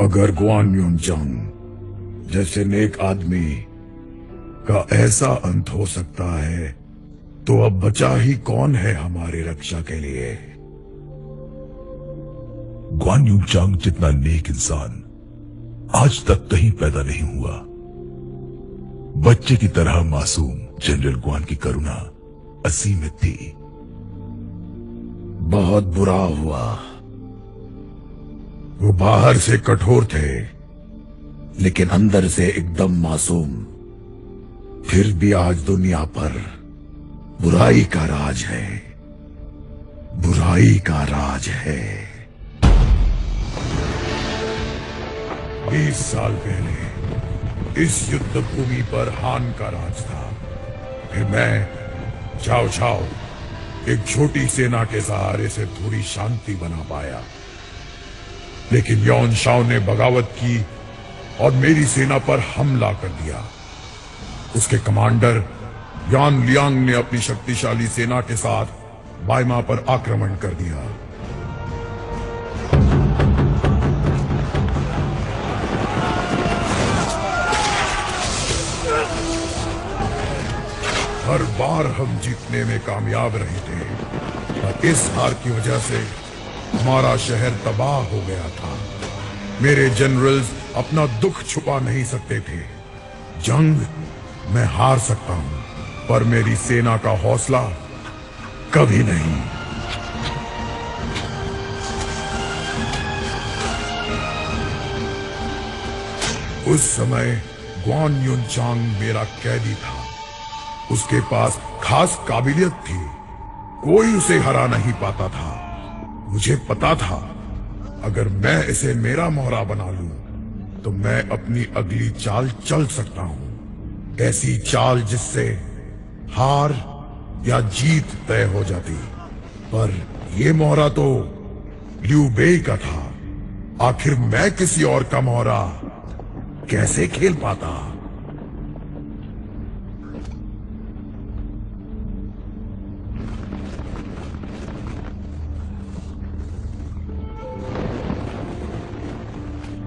अगर गुआन युनचांग जैसे नेक आदमी का ऐसा अंत हो सकता है तो अब बचा ही कौन है हमारी रक्षा के लिए। गुआन युनचांग जितना नेक इंसान आज तक कहीं पैदा नहीं हुआ। बच्चे की तरह मासूम जनरल गुआन की करुणा असीमित थी। बहुत बुरा हुआ। वो बाहर से कठोर थे लेकिन अंदर से एकदम मासूम। फिर भी आज दुनिया पर बुराई का राज है, बुराई का राज है। 20 साल पहले इस युद्ध भूमि पर हान का राज था। फिर मैं चाओ चाओ एक छोटी सेना के सहारे से थोड़ी शांति बना पाया, लेकिन यौन शाओ ने बगावत की और मेरी सेना पर हमला कर दिया। उसके कमांडर यान लियांग ने अपनी शक्तिशाली सेना के साथ बाइमा पर आक्रमण कर दिया। हर बार हम जीतने में कामयाब रहे थे और इस हार की वजह से हमारा शहर तबाह हो गया था। मेरे जनरल्स अपना दुख छुपा नहीं सकते थे। जंग मैं हार सकता हूं पर मेरी सेना का हौसला कभी नहीं। उस समय गुआन युनचांग मेरा कैदी था। उसके पास खास काबिलियत थी, कोई उसे हरा नहीं पाता था। मुझे पता था अगर मैं इसे मेरा मोहरा बना लूं तो मैं अपनी अगली चाल चल सकता हूं, ऐसी चाल जिससे हार या जीत तय हो जाती। पर यह मोहरा तो लियू बेई का था। आखिर मैं किसी और का मोहरा कैसे खेल पाता।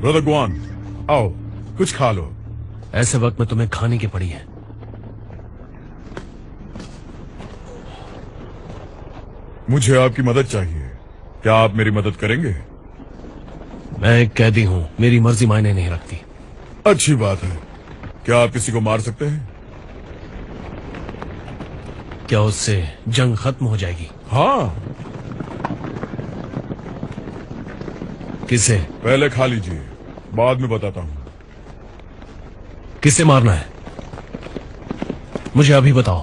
ब्रदर गुआन, आओ कुछ खा लो। ऐसे वक्त में तुम्हें खाने की पड़ी है। मुझे आपकी मदद चाहिए, क्या आप मेरी मदद करेंगे? मैं एक कैदी हूं, मेरी मर्जी मायने नहीं रखती। अच्छी बात है। क्या आप किसी को मार सकते हैं? क्या उससे जंग खत्म हो जाएगी? हाँ। किसे? पहले खा लीजिए, बाद में बताता हूं। किसे मारना है मुझे अभी बताओ।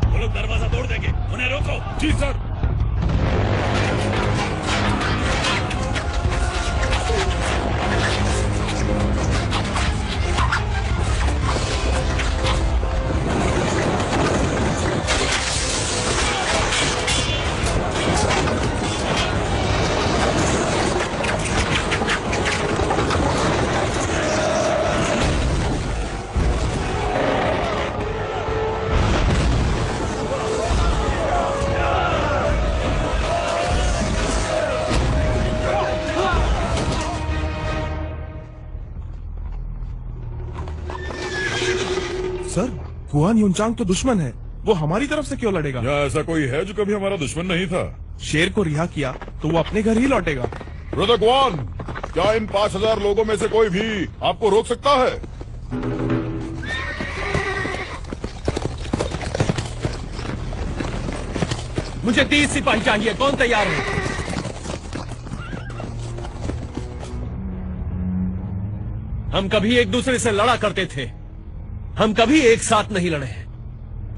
वो लोग दरवाजा तोड़ देंगे, उन्हें रोको। जी सर। सर, गुआन युनचांग तो दुश्मन है, वो हमारी तरफ से क्यों लड़ेगा? क्या ऐसा कोई है जो कभी हमारा दुश्मन नहीं था? शेर को रिहा किया तो वो अपने घर ही लौटेगा। ब्रदर गुआन, क्या इन 5000 लोगों में से कोई भी आपको रोक सकता है? मुझे 30 सिपाही चाहिए, कौन तैयार है? हम कभी एक दूसरे से लड़ा करते थे, हम कभी एक साथ नहीं लड़े,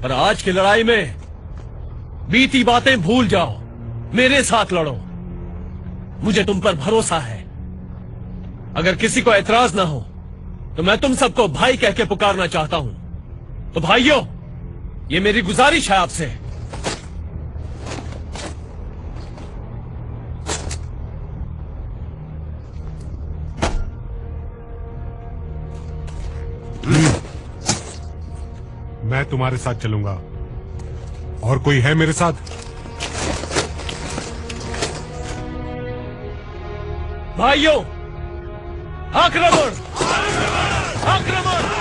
पर आज की लड़ाई में बीती बातें भूल जाओ, मेरे साथ लड़ो। मुझे तुम पर भरोसा है। अगर किसी को एतराज ना हो तो मैं तुम सबको भाई कह के पुकारना चाहता हूं। तो भाइयों, ये मेरी गुजारिश है आपसे। मैं तुम्हारे साथ चलूंगा। और कोई है मेरे साथ? भाइयों, आक्रमण! आक्रमण!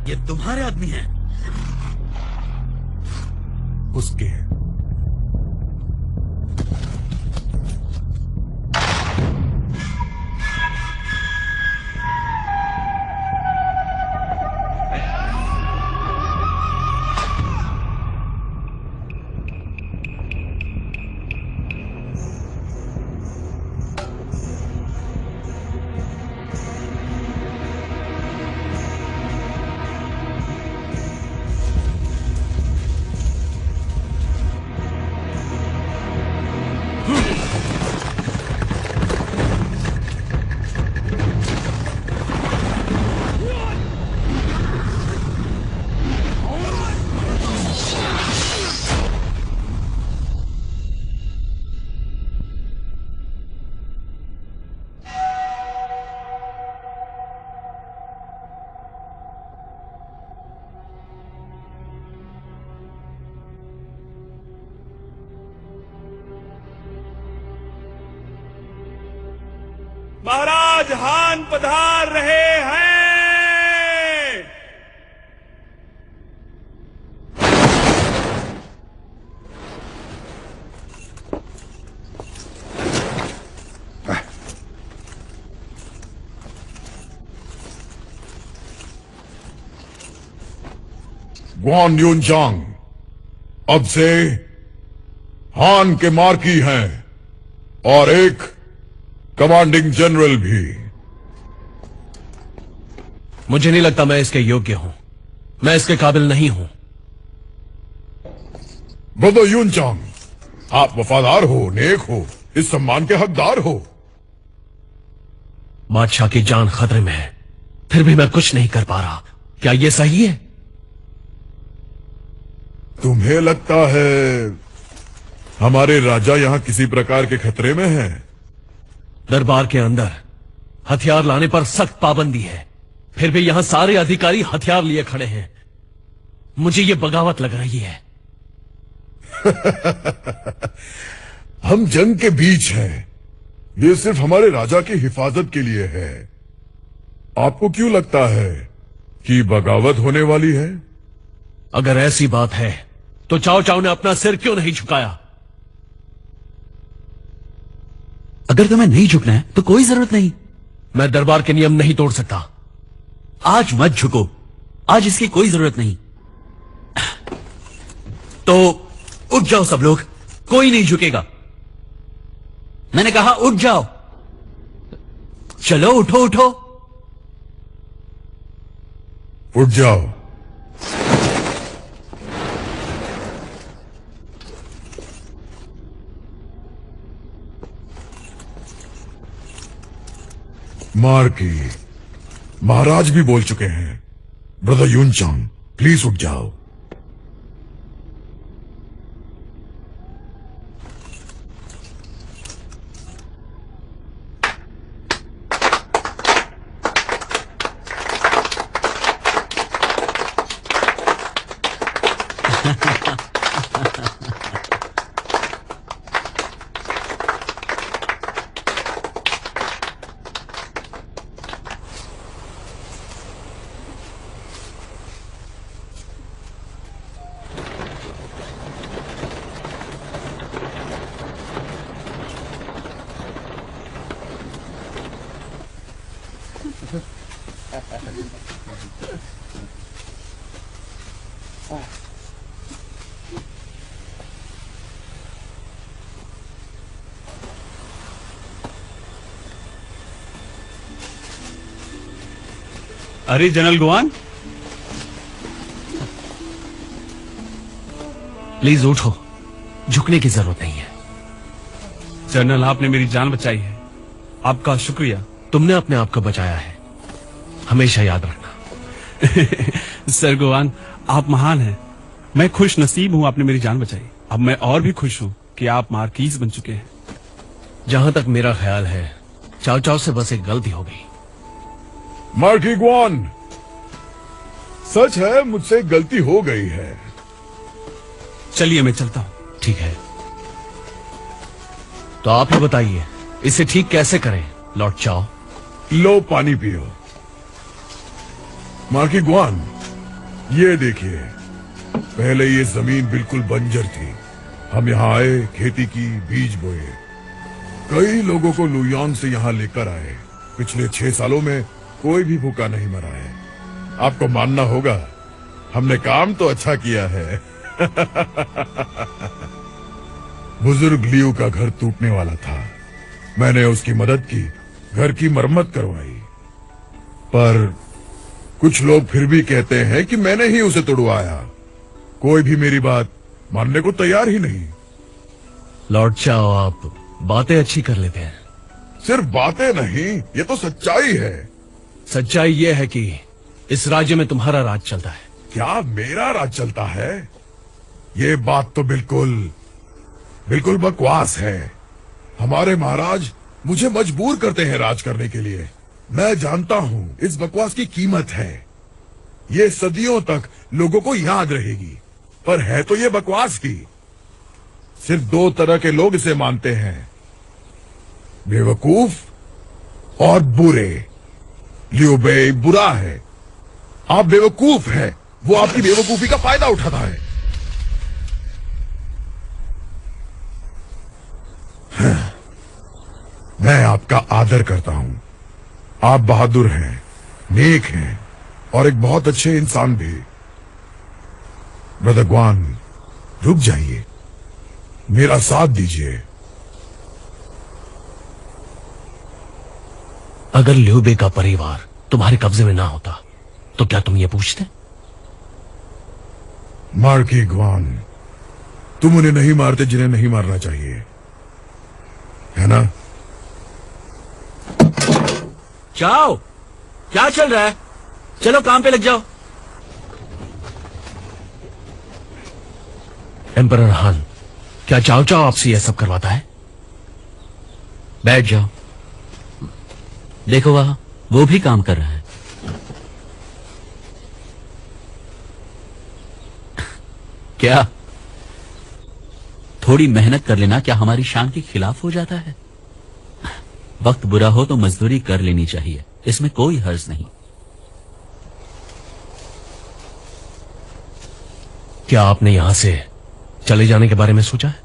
ये तुम्हारे आदमी हैं? उसके हैं। महाराज हान पधार रहे हैं। ग्वान यूनचांग अब से हान के मार्की हैं और एक कमांडिंग जनरल भी। मुझे नहीं लगता मैं इसके योग्य हूं। मैं इसके काबिल नहीं हूं। ब्रदर यूनचांग, आप वफादार हो, नेक हो, इस सम्मान के हकदार हो। बादशाह की जान खतरे में है, फिर भी मैं कुछ नहीं कर पा रहा। क्या यह सही है? तुम्हें लगता है हमारे राजा यहां किसी प्रकार के खतरे में हैं? दरबार के अंदर हथियार लाने पर सख्त पाबंदी है, फिर भी यहां सारे अधिकारी हथियार लिए खड़े हैं। मुझे यह बगावत लग रही है। हम जंग के बीच हैं। ये सिर्फ हमारे राजा की हिफाजत के लिए है। आपको क्यों लगता है कि बगावत होने वाली है? अगर ऐसी बात है तो चाओ चाओ ने अपना सिर क्यों नहीं झुकाया? अगर तुम्हें नहीं झुकना है तो कोई जरूरत नहीं। मैं दरबार के नियम नहीं तोड़ सकता। आज मत झुको, आज इसकी कोई जरूरत नहीं। तो उठ जाओ सब लोग, कोई नहीं झुकेगा। मैंने कहा उठ जाओ। चलो उठो उठो। उठ जाओ। मार्की, महाराज भी बोल चुके हैं। ब्रदर यूनचांग, प्लीज उठ जाओ। अरे जनरल गुआन, प्लीज उठो, झुकने की जरूरत नहीं है। जनरल आपने मेरी जान बचाई है, आपका शुक्रिया। तुमने अपने आप को बचाया है, हमेशा याद रखना। सर गुआन, आप महान हैं। मैं खुश नसीब हूं आपने मेरी जान बचाई। अब मैं और भी खुश हूं कि आप मार्कीज बन चुके हैं। जहां तक मेरा ख्याल है, चाव चाव से बस एक गलती हो गई। मार्की ग्वान, सच है, मुझसे गलती हो गई है। चलिए मैं चलता हूं। ठीक है, तो आप ही बताइए, इसे ठीक कैसे करें लॉर्ड चाओ? लो पानी पियो। मार्की ग्वान, ये देखिए, पहले ये जमीन बिल्कुल बंजर थी। हम यहाँ आए, खेती की, बीज बोए, कई लोगों को लुयांग से यहाँ लेकर आए। पिछले 6 सालों में कोई भी भूखा नहीं मरा है। आपको मानना होगा, हमने काम तो अच्छा किया है। बुजुर्ग लियू का घर टूटने वाला था, मैंने उसकी मदद की, घर की मरम्मत करवाई। पर कुछ लोग फिर भी कहते हैं कि मैंने ही उसे तोड़वाया। कोई भी मेरी बात मानने को तैयार ही नहीं। लॉर्ड चाओ, आप बातें अच्छी कर लेते हैं। सिर्फ बातें नहीं, ये तो सच्चाई है। सच्चाई ये है कि इस राज्य में तुम्हारा राज चलता है। क्या मेरा राज चलता है? ये बात तो बिल्कुल बकवास है। हमारे महाराज मुझे मजबूर करते हैं राज करने के लिए। मैं जानता हूं इस बकवास की कीमत है। ये सदियों तक लोगों को याद रहेगी, पर है तो ये बकवास ही। सिर्फ 2 तरह के लोग इसे मानते हैं, बेवकूफ और बुरे। लियू बेई बुरा है, आप बेवकूफ हैं, वो आपकी बेवकूफी का फायदा उठाता है। मैं आपका आदर करता हूं, आप बहादुर हैं, नेक हैं और एक बहुत अच्छे इंसान भी। ब्रदर ग्वान, रुक जाइए, मेरा साथ दीजिए। अगर ल्यूबे का परिवार तुम्हारे कब्जे में ना होता तो क्या तुम ये पूछते? मार्की ग्वान, तुम उन्हें नहीं मारते जिन्हें नहीं मारना चाहिए, है ना? चाओ, क्या चल रहा है? चलो काम पे लग जाओ। एम्परर हान, क्या चाओ चाओ आपसे यह सब करवाता है? बैठ जाओ। देखो वहां वो भी काम कर रहा है। क्या थोड़ी मेहनत कर लेना क्या हमारी शान के खिलाफ हो जाता है? वक्त बुरा हो तो मजदूरी कर लेनी चाहिए, इसमें कोई हर्ज नहीं। क्या आपने यहां से चले जाने के बारे में सोचा है?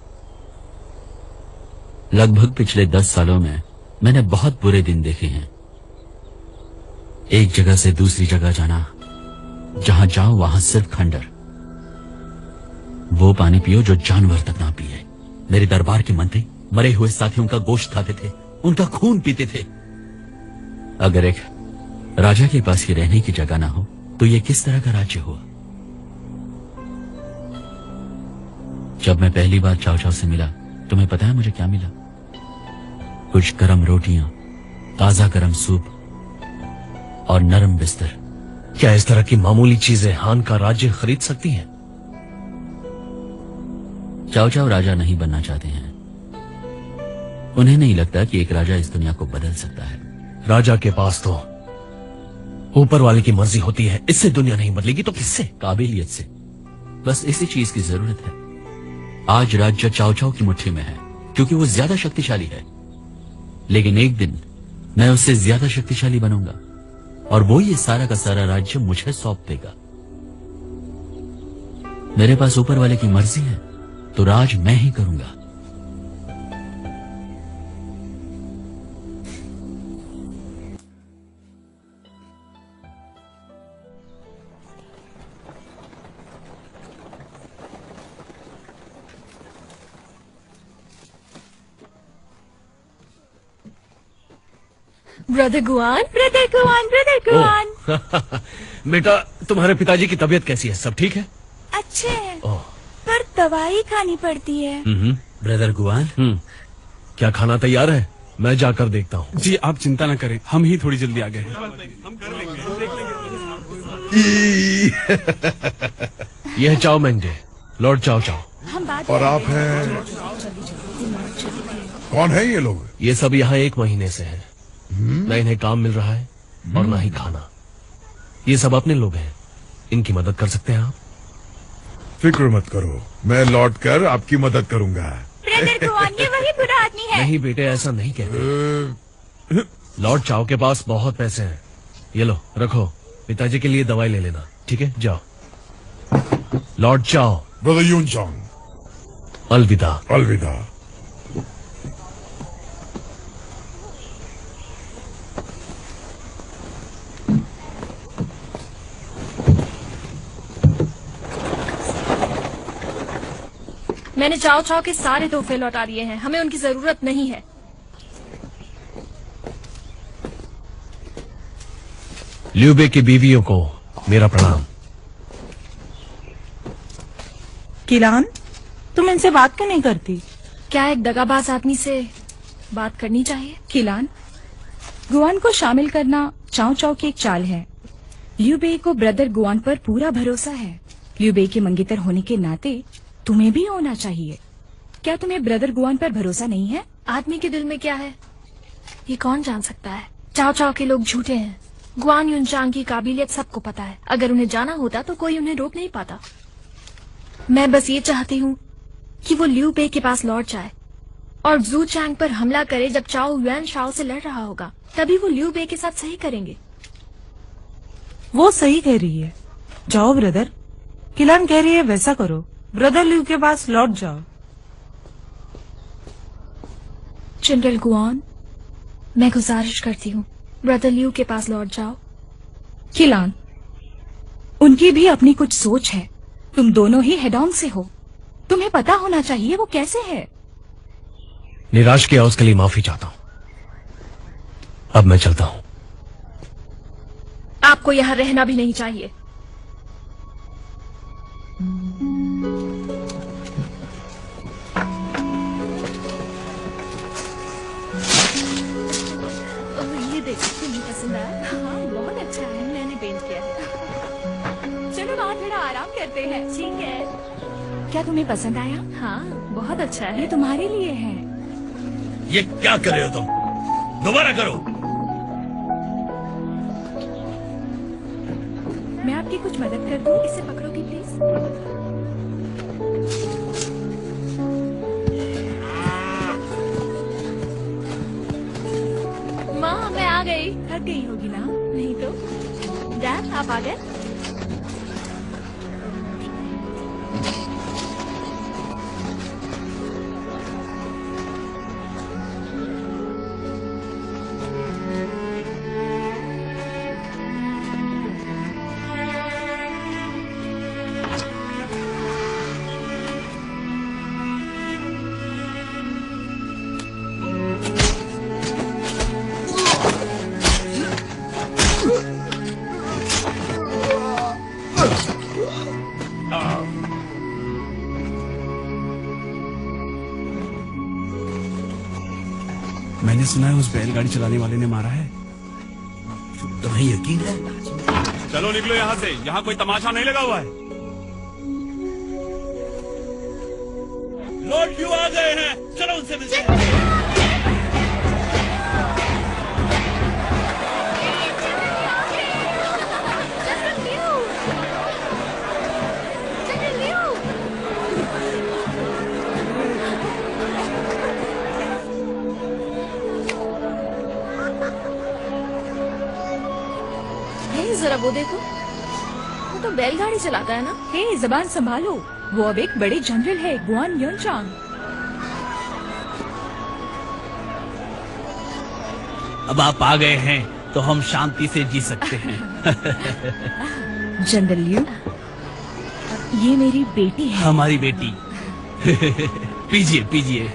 लगभग पिछले 10 सालों में मैंने बहुत बुरे दिन देखे हैं। एक जगह से दूसरी जगह जाना, जहां जाओ वहां सिर्फ खंडर। वो पानी पियो जो जानवर तक ना पिए। मेरे दरबार के मंत्री मरे हुए साथियों का गोश्त खाते थे, उनका खून पीते थे। अगर एक राजा के पास ही रहने की जगह ना हो तो ये किस तरह का राज्य हुआ? जब मैं पहली बार चाव चाव से मिला, तुम्हें पता है मुझे क्या मिला? कुछ गरम रोटियां, ताजा गरम सूप और नरम बिस्तर। क्या इस तरह की मामूली चीजें हान का राज्य खरीद सकती हैं? चाव चाव राजा नहीं बनना चाहते हैं। उन्हें नहीं लगता कि एक राजा इस दुनिया को बदल सकता है। राजा के पास तो ऊपर वाले की मर्जी होती है। इससे दुनिया नहीं बदलेगी तो किससे? काबिलियत से। बस इसी चीज की जरूरत है। आज राज्य चाव चाव की मुट्ठी में है क्योंकि वो ज्यादा शक्तिशाली है, लेकिन एक दिन मैं उससे ज्यादा शक्तिशाली बनूंगा और वो ये सारा का सारा राज्य मुझे सौंप देगा। मेरे पास ऊपर वाले की मर्जी है तो राज मैं ही करूंगा। Brother Guan, brother Guan, brother Guan. बेटा, तुम्हारे पिताजी की तबीयत कैसी है? सब ठीक है? अच्छे हैं, पर दवाई खानी पड़ती है। ब्रदर गुआन, क्या खाना तैयार है? मैं जाकर देखता हूँ। जी आप चिंता न करें, हम ही थोड़ी जल्दी आ गए हैं। यह चाओ मेंगडे, लॉर्ड चाओ चाओ। हम बात और आप हैं? कौन है ये लोग? ये सब यहाँ 1 महीने से हैं। न इन्हें काम मिल रहा है और ना ही खाना। ये सब अपने लोग हैं। इनकी मदद कर सकते हैं आप? फिक्र मत करो, मैं लौट कर आपकी मदद करूंगा। ब्रदर गुआन, ये वही बुरा आदमी है। नहीं बेटे, ऐसा नहीं कहते। लॉर्ड चाओ के पास बहुत पैसे हैं। ये लो, रखो। पिताजी के लिए दवाई ले लेना, ठीक है? जाओ। लॉर्ड चाओ। ब्रदर यून चांग, अलविदा। अलविदा। मैंने चाव चाव के सारे तोहफे लौटा दिए हैं। हमें उनकी जरूरत नहीं है। ल्यूबे की बीवियों को मेरा प्रणाम। किलान, तुम इनसे बात क्यों नहीं करती? क्या एक दगाबाज आदमी से बात करनी चाहिए? किलान, गुआन को शामिल करना चाव चाव की एक चाल है। ल्यूबे को ब्रदर गुआन पर पूरा भरोसा है। ल्यूबे के मंगेतर होने के नाते तुम्हें भी होना चाहिए। क्या तुम्हें ब्रदर गुआन पर भरोसा नहीं है? आदमी के दिल में क्या है ये कौन जान सकता है? चाव चाव के लोग झूठे हैं। गुआन युनचांग की काबिलियत सबको पता है। अगर उन्हें जाना होता तो कोई उन्हें रोक नहीं पाता। मैं बस ये चाहती हूँ कि वो ल्यू बे के पास लौट जाए और जू चैंग पर हमला करे। जब चाओ युआन शाओ से लड़ रहा होगा तभी वो ल्यू बे के साथ सही करेंगे। वो सही कह रही है। जाओ ब्रदर, किलान कह रही है वैसा करो। ब्रदर ल्यू के पास लौट जाओ। जनरल गुआन, मैं गुजारिश करती हूँ ब्रदर ल्यू के पास लौट जाओ। किलान, उनकी भी अपनी कुछ सोच है। तुम दोनों ही हेडोंग से हो। तुम्हें पता होना चाहिए वो कैसे है। निराश किया उसके लिए माफी चाहता हूँ। अब मैं चलता हूँ। आपको यहाँ रहना भी नहीं चाहिए। ये देखो, तुम्हें पसंद आया? हाँ, बहुत अच्छा है। मैंने पेंट किया है। चलो वहाँ थोड़ा आराम करते हैं। ठीक है। क्या तुम्हें पसंद आया? हाँ, बहुत अच्छा है। ये तुम्हारे लिए है। ये क्या कर रहे हो तुम? दोबारा करो। मैं आपकी कुछ मदद कर दूं? इसे पकड़ोगी प्लीज? माँ, मैं आ गई। थक गई होगी ना? नहीं तो। डैड, आप आ गए? मैंने सुना है उस बैलगाड़ी चलाने वाले ने मारा है। तुम्हें यकीन है? चलो निकलो यहाँ से, यहाँ कोई तमाशा नहीं लगा हुआ है। लॉर्ड क्यों आ गए हैं? चलो उनसे मिलते हैं। जरा वो देखो, वो तो बैलगाड़ी चलाता है ना। हे, जबान संभालो, वो अब एक बड़े जनरल है, गुआन युनचांग। अब आप आ गए हैं तो हम शांति से जी सकते हैं। जनरल लियू, ये मेरी बेटी है। हमारी बेटी। पीजिए पीजिए।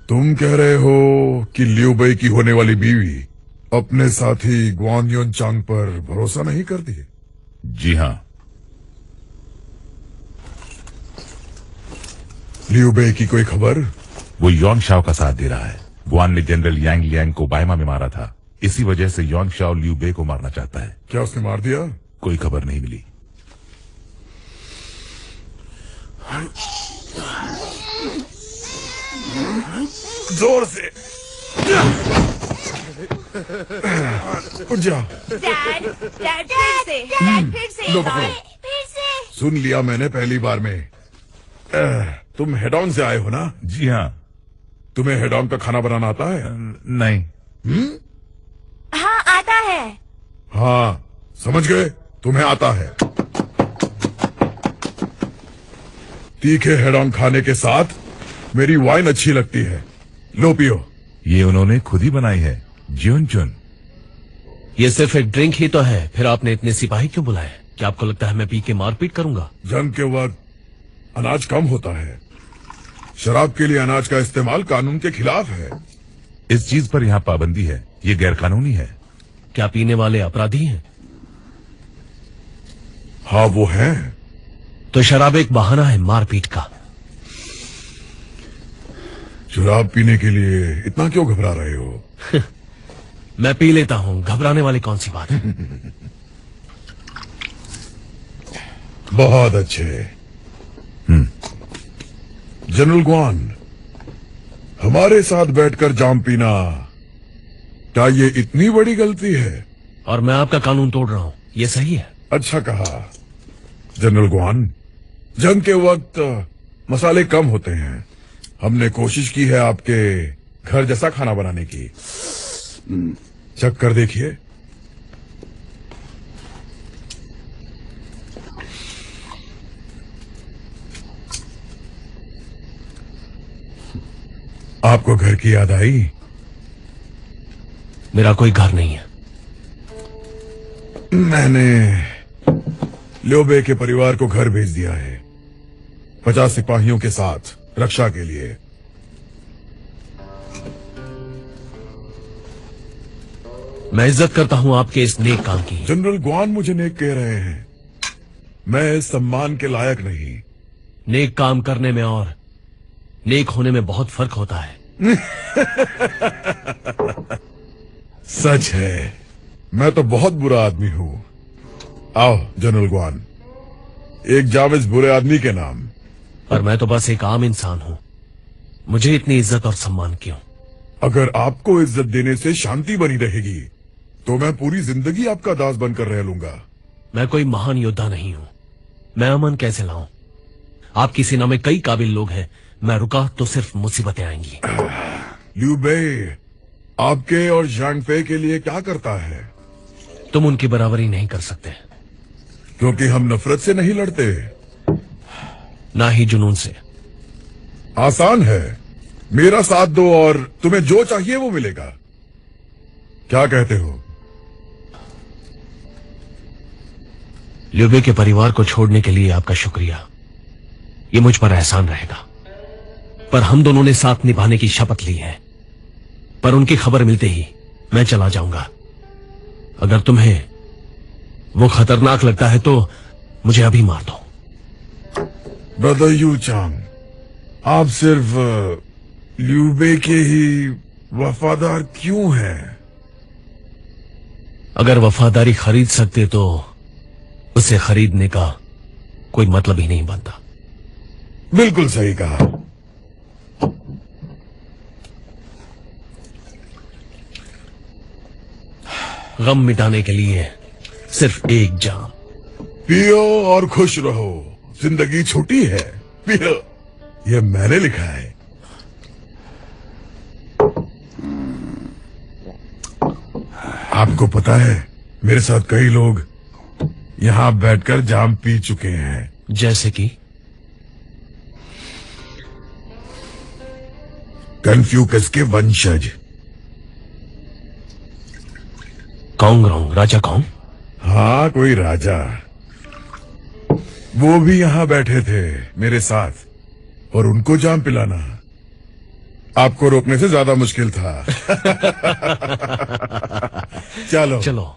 तुम कह रहे हो कि लियू बेई की होने वाली बीवी अपने साथी गुआन युनचांग पर भरोसा नहीं करती? जी हाँ। लियू बेई की कोई खबर? वो यॉन शाओ का साथ दे रहा है। गुआन ने जनरल यांग लियांग को बायमा में मारा था। इसी वजह से यॉन शाओ लियू बेई को मारना चाहता है। क्या उसने मार दिया? कोई खबर नहीं मिली। जोर से उठ जाओ। डैड, डैड फिर से। लो पकड़ो। सुन लिया मैंने पहली बार में। तुम हेडॉन से आए हो ना? जी हाँ। तुम्हें हेडॉन का खाना बनाना आता है? नहीं। हाँ, आता है। हाँ, समझ गए, तुम्हें आता है। तीखे हेडॉन खाने के साथ मेरी वाइन अच्छी लगती है। लो पियो। ये उन्होंने खुद ही बनाई है, ज्यून चुन। ये सिर्फ एक ड्रिंक ही तो है, फिर आपने इतने सिपाही क्यों बुलाए? क्या आपको लगता है मैं पी के मारपीट करूंगा? जंग के वक्त अनाज कम होता है। शराब के लिए अनाज का इस्तेमाल कानून के खिलाफ है। इस चीज पर यहाँ पाबंदी है, ये गैर कानूनी है। क्या पीने वाले अपराधी हैं? हाँ, वो हैं। तो शराब एक बहाना है मारपीट का। शराब पीने के लिए इतना क्यों घबरा रहे हो? मैं पी लेता हूँ, घबराने वाली कौन सी बात है? बहुत अच्छे। जनरल गुआन, हमारे साथ बैठकर जाम पीना, क्या ये इतनी बड़ी गलती है? और मैं आपका कानून तोड़ रहा हूँ, ये सही है? अच्छा कहा। जनरल गुआन, जंग के वक्त मसाले कम होते हैं। हमने कोशिश की है आपके घर जैसा खाना बनाने की। चख कर देखिए। आपको घर की याद आई? मेरा कोई घर नहीं है। मैंने लियू बेई के परिवार को घर भेज दिया है, 50 सिपाहियों के साथ रक्षा के लिए। मैं इज्जत करता हूं आपके इस नेक काम की। जनरल गुआन मुझे नेक कह रहे हैं। मैं इस सम्मान के लायक नहीं। नेक काम करने में और नेक होने में बहुत फर्क होता है। सच है, मैं तो बहुत बुरा आदमी हूं। आओ जनरल गुआन, एक जाविज बुरे आदमी के नाम। पर मैं तो बस एक आम इंसान हूं, मुझे इतनी इज्जत और सम्मान क्यों? अगर आपको इज्जत देने से शांति बनी रहेगी तो मैं पूरी जिंदगी आपका दास बनकर रह लूंगा। मैं कोई महान योद्धा नहीं हूं, मैं अमन कैसे लाऊं? आपकी सेना में कई काबिल लोग हैं, मैं रुका तो सिर्फ मुसीबतें आएंगी। लियू बेई आपके और ज़ांग फे के लिए क्या करता है? तुम उनकी बराबरी नहीं कर सकते, क्योंकि हम नफरत से नहीं लड़ते, ना ही जुनून से। आसान है, मेरा साथ दो और तुम्हें जो चाहिए वो मिलेगा। क्या कहते हो? ल्यूबे के परिवार को छोड़ने के लिए आपका शुक्रिया, ये मुझ पर एहसान रहेगा। पर हम दोनों ने साथ निभाने की शपथ ली है, पर उनकी खबर मिलते ही मैं चला जाऊंगा। अगर तुम्हें वो खतरनाक लगता है तो मुझे अभी मार दो। ब्रदर यू चांग, आप सिर्फ ल्यूबे के ही वफादार क्यों हैं? अगर वफादारी खरीद सकते तो उसे खरीदने का कोई मतलब ही नहीं बनता। बिल्कुल सही कहा। गम मिटाने के लिए सिर्फ एक जाम। पियो और खुश रहो, जिंदगी छोटी है, पियो। ये मैंने लिखा है। आपको पता है, मेरे साथ कई लोग यहां बैठकर जाम पी चुके हैं। जैसे कि कन्फ्यूकस के वंशज। कॉन्ग राजा कौन? हाँ, कोई राजा। वो भी यहां बैठे थे मेरे साथ, और उनको जाम पिलाना आपको रोकने से ज्यादा मुश्किल था। चलो चलो।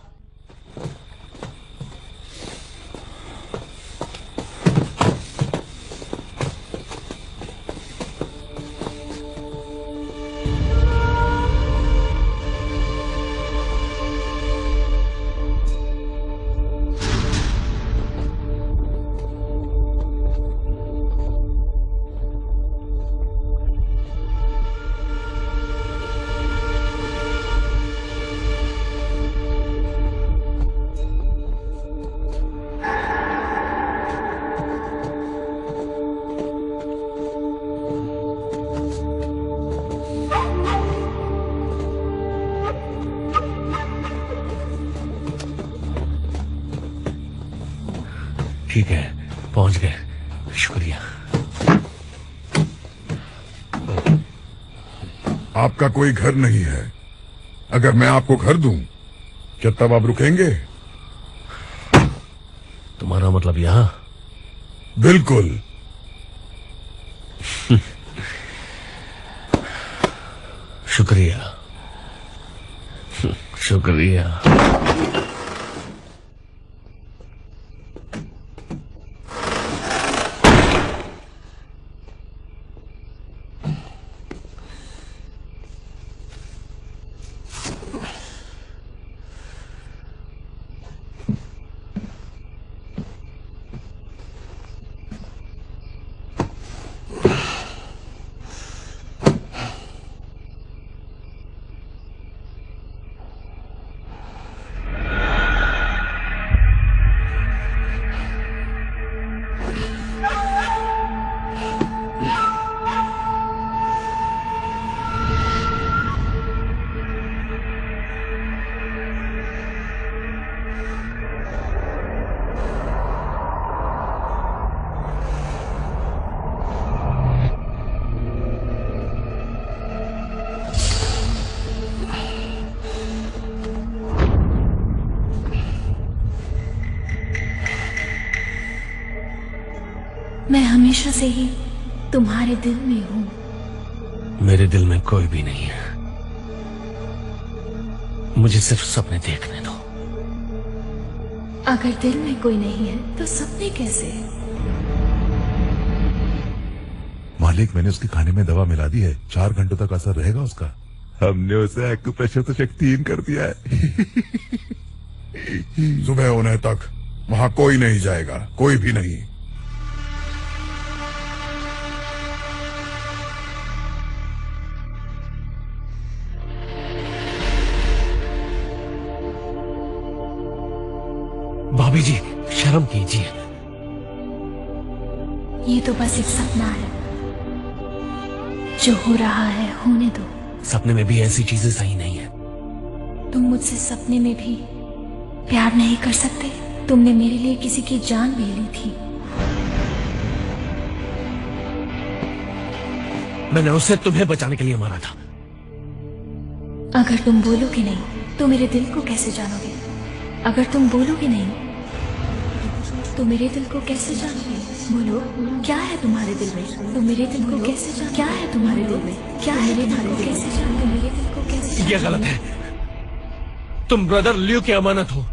ठीक है, पहुंच गए। शुक्रिया। आपका कोई घर नहीं है। अगर मैं आपको घर दूं, क्या तब आप रुकेंगे? तुम्हारा मतलब यहां? बिल्कुल। शुक्रिया। शुक्रिया। मैं हमेशा से ही तुम्हारे दिल में हूँ। मेरे दिल में कोई भी नहीं है। मुझे सिर्फ सपने देखने दो। अगर दिल में कोई नहीं है तो सपने कैसे? मालिक, मैंने उसके खाने में दवा मिला दी है, 4 घंटों तक असर रहेगा उसका। हमने उसे एक्यूप्रेशर से शक्तिहीन कर दिया है। सुबह होने तक वहां कोई नहीं जाएगा, कोई भी नहीं। भाभी जी, शर्म कीजिए। ये तो बस एक सपना है, जो हो रहा है होने दो। सपने में भी ऐसी चीजें सही नहीं है। तुम मुझसे सपने में भी प्यार नहीं कर सकते? तुमने मेरे लिए किसी की जान भी ली थी। मैंने उसे तुम्हें बचाने के लिए मारा था। अगर तुम बोलोगे नहीं तो मेरे दिल को कैसे जानोगे? अगर तुम बोलोगे नहीं तो मेरे दिल को कैसे जानोगे? बोलो, क्या है तुम्हारे दिल में? तो मेरे दिल को कैसे जान? क्या है तुम्हारे दिल में? क्या है मेरे दिल को कैसे जान? मेरे दिल को कैसे जान? ये गलत है। तुम ब्रदर ल्यू की अमानत हो।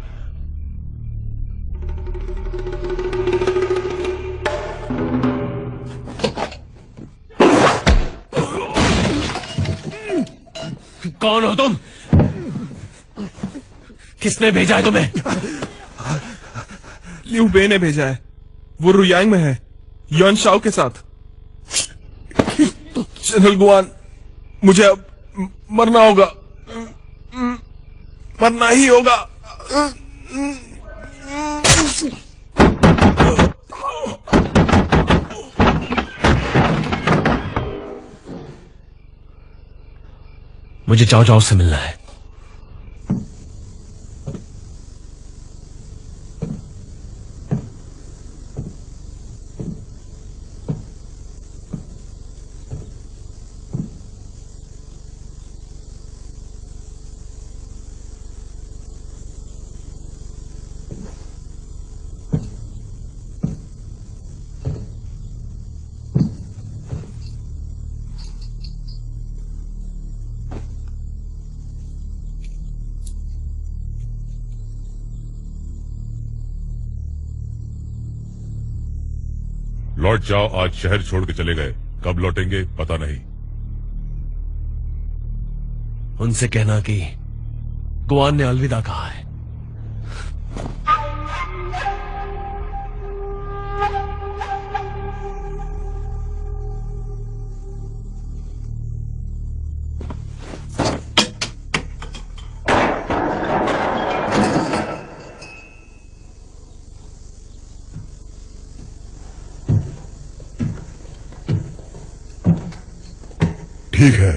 कौन हो तुम? किसने भेजा है तुम्हें? लियू बे ने भेजा है। वो रुयांग में है, युआन शाओ के साथ। जनरल गुआन, मुझे अब मरना होगा, मरना ही होगा। मुझे चाओ चाओ से मिलना है। लौट जाओ, आज शहर छोड़ के चले गए, कब लौटेंगे पता नहीं। उनसे कहना कि गुआन ने अलविदा कहा है। ठीक है,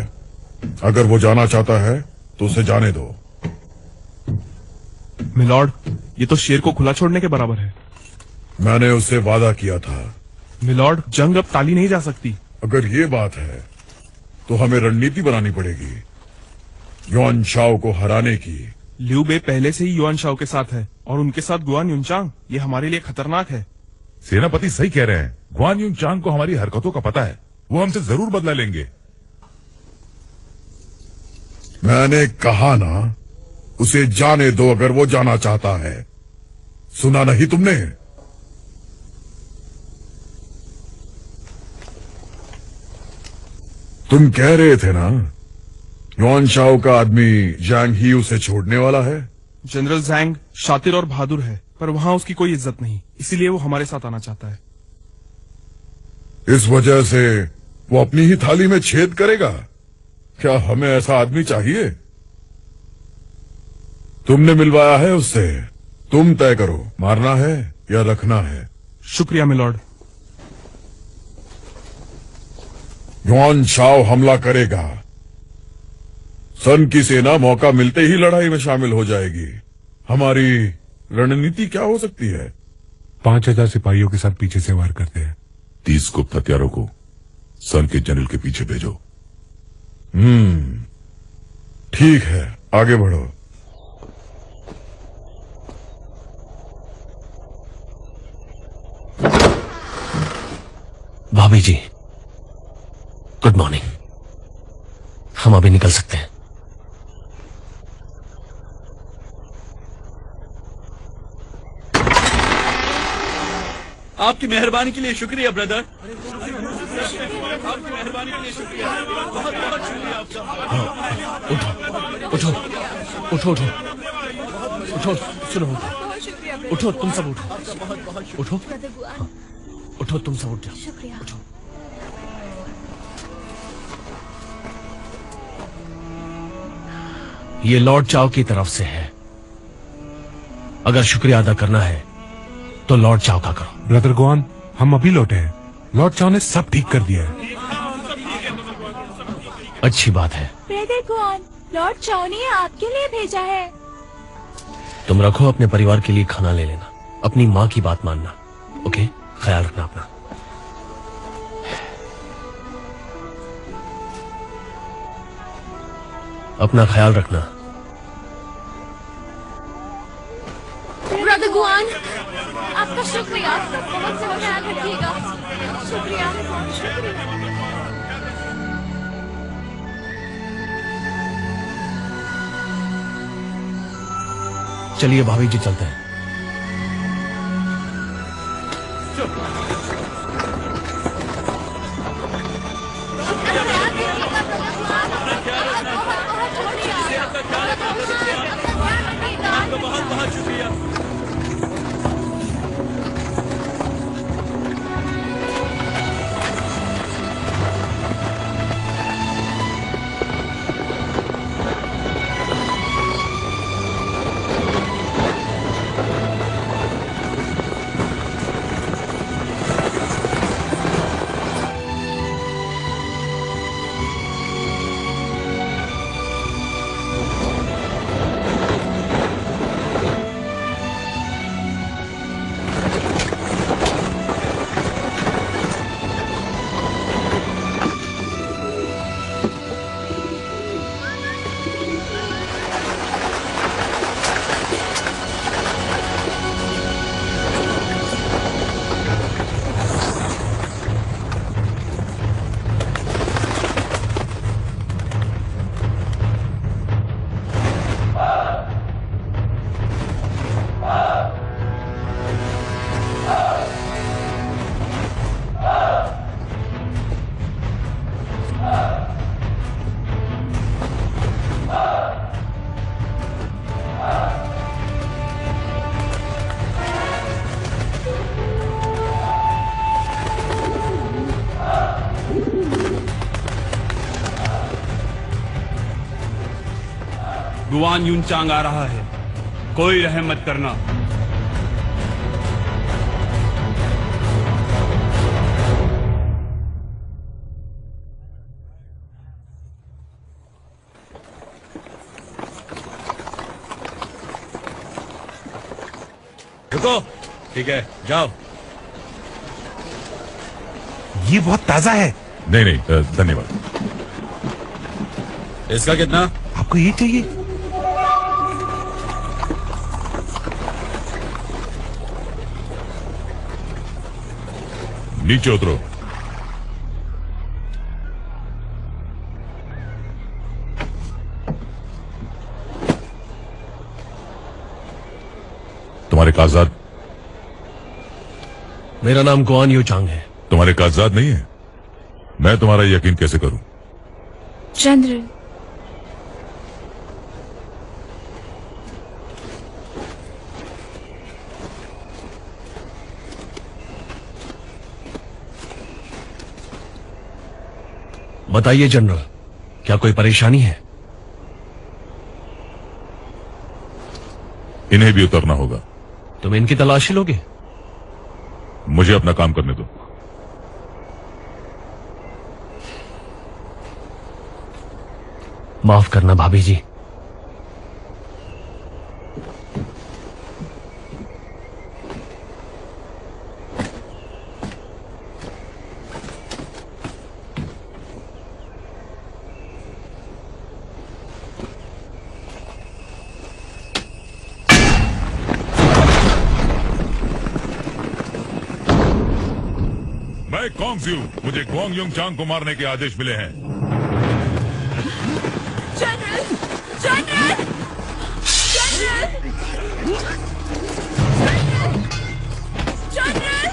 अगर वो जाना चाहता है तो उसे जाने दो। मिलॉर्ड, ये तो शेर को खुला छोड़ने के बराबर है। मैंने उससे वादा किया था। मिलॉर्ड, जंग अब टाली नहीं जा सकती। अगर ये बात है तो हमें रणनीति बनानी पड़ेगी युआन शाओ को हराने की। लियू बे पहले से ही युआन शाओ के साथ है और उनके साथ गुआन युनचांग। ये हमारे लिए खतरनाक है। सेनापति सही कह रहे हैं। गुआन युनचांग को हमारी हरकतों का पता है, वो हमसे जरूर बदला लेंगे। मैंने कहा ना, उसे जाने दो अगर वो जाना चाहता है। सुना नहीं तुमने? तुम कह रहे थे ना, युआन शाओ का आदमी जैंग ही उसे छोड़ने वाला है। जनरल जैंग शातिर और बहादुर है, पर वहां उसकी कोई इज्जत नहीं, इसीलिए वो हमारे साथ आना चाहता है। इस वजह से वो अपनी ही थाली में छेद करेगा? क्या हमें ऐसा आदमी चाहिए? तुमने मिलवाया है उससे, तुम तय करो, मारना है या रखना है। शुक्रिया मिलॉर्ड। युआन शाओ हमला करेगा। सन की सेना मौका मिलते ही लड़ाई में शामिल हो जाएगी। हमारी रणनीति क्या हो सकती है? 5000 सिपाहियों के साथ पीछे से वार करते हैं। 30 गुप्त हथियारों को सन के जनरल के पीछे भेजो। ठीक है, आगे बढ़ो। भाभी जी, गुड मॉर्निंग। हम अभी निकल सकते हैं। आपकी मेहरबानी के लिए शुक्रिया ब्रदर। आपकी मेहरबानी के लिए शुक्रिया, बहुत बहुत शुक्रिया आपका। उठो उठो उठो उठो, सुनो, उठो तुम सब उठो, उठो उठो तुम सब उठ जाओ। शुक्रिया। उठो। ये लॉर्ड चाओ की तरफ से है। अगर शुक्रिया अदा करना है तो लॉर्ड चाओ का करो। ब्रदर गुआन, हम अभी लौटे हैं। लॉर्ड चाओ ने सब ठीक कर दिया है। अच्छी बात है। ब्रदर गुआन, लॉर्ड चाओ ने आपके लिए भेजा है। तुम रखो, अपने परिवार के लिए खाना ले लेना, अपनी माँ की बात मानना। ओके, ख्याल रखना अपना। अपना ख्याल रखना। ब्रदर गुआन, आपका शुक्रिया, बहुत से ख्याल रखिएगा। शुक्रिया, शुक्रिया। चलिए भाभी जी, चलते हैं। बहुत बहुत शुक्रिया। गुआन युनचांग आ रहा है, कोई रहम मत करना। रुको, ठीक है, जाओ। ये बहुत ताजा है। नहीं नहीं, धन्यवाद। इसका कितना? आपको ये चाहिए? नीचे उतरो। तुम्हारे कागजात? मेरा नाम गुआन युचांग है। तुम्हारे कागजात नहीं है? मैं तुम्हारा यकीन कैसे करूं? चंद्र, बताइए जनरल, क्या कोई परेशानी है? इन्हें भी उतरना होगा। तुम इनकी तलाशी लोगे? मुझे अपना काम करने दो। माफ करना भाभी जी। मैं कॉन्ग यू, मुझे गुआन युनचांग को मारने के आदेश मिले हैं। General, general, general, general.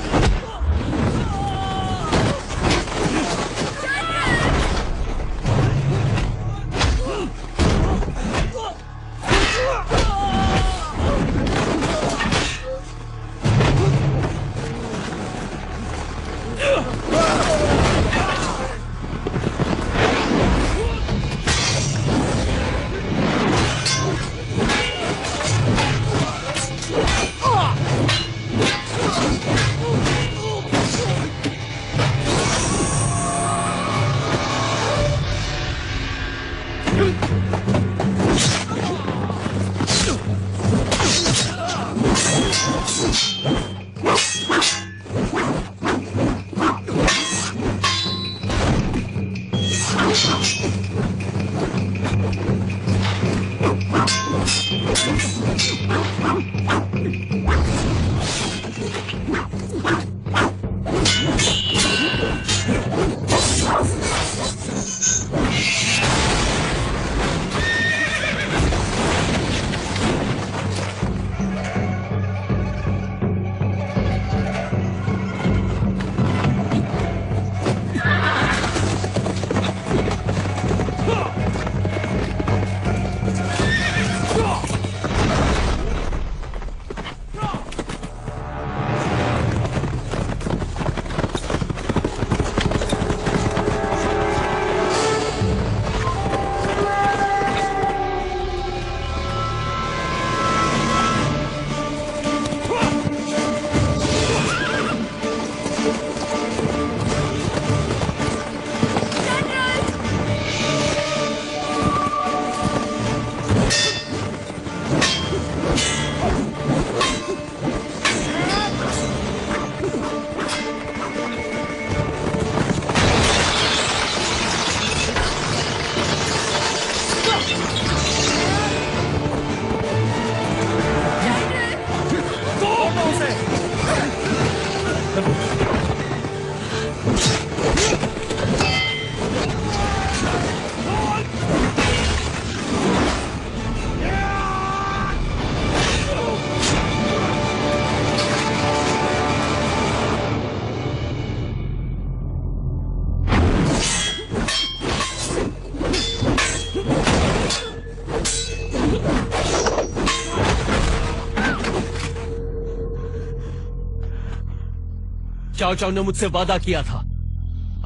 चाओ चाओ ने मुझसे वादा किया था,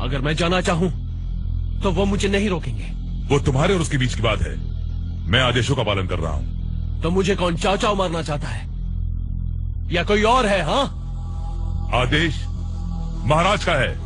अगर मैं जाना चाहूं तो वो मुझे नहीं रोकेंगे। वो तुम्हारे और उसके बीच की बात है। मैं आदेशों का पालन कर रहा हूं। तो मुझे कौन चाओ चाओ मारना चाहता है या कोई और है? हाँ, आदेश महाराज का है।